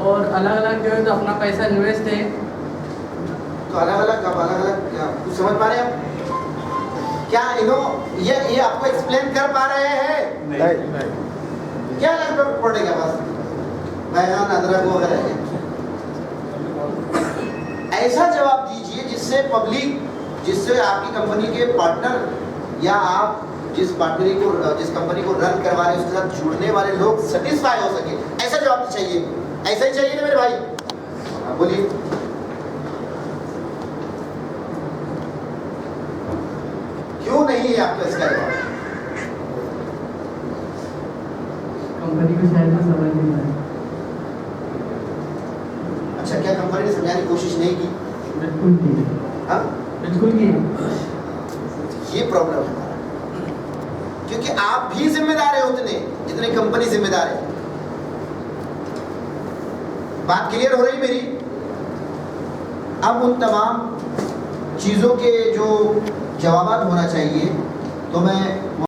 और अलग-अलग जो है तो अपना पैसा इन्वेस्ट है। तो अलग-अलग कब अलग-अलग क्या कुछ समझ पा रहे हैं आप? क्या ये आपको एक्सप्लेन कर पा रहे हैं? नहीं। क्या अलग प्रोडक्ट है बस? बैगन, अदरक वगैरह। ऐसा जवाब दीजिए जिससे पब्लिक, जिससे आपकी कंपनी के पार्टनर या आप जिस कंपनी को रन करवा रहे हैं उसके साथ जुड़ने वाले लोग सेटिस्फाई हो सके। ऐसा जवाब चाहिए। ऐसा ही चाहिए ना मेरे भाई? हाँ बोलिए। क्यों नहीं है आपका इसका जवाब? कंपनी को शायद समझ नहीं आया। अच्छा, क्या कंपनी ने समझाने की कोशिश नहीं की? बिल्कुल की। हाँ बिल्कुल की। ये प्रॉब्लम है हमारा, क्योंकि आप भी जिम्मेदार है उतने जितने कंपनी जिम्मेदार है। बात क्लियर हो रही मेरी? अब उन तमाम चीज़ों के जो जवाब होना चाहिए तो मैं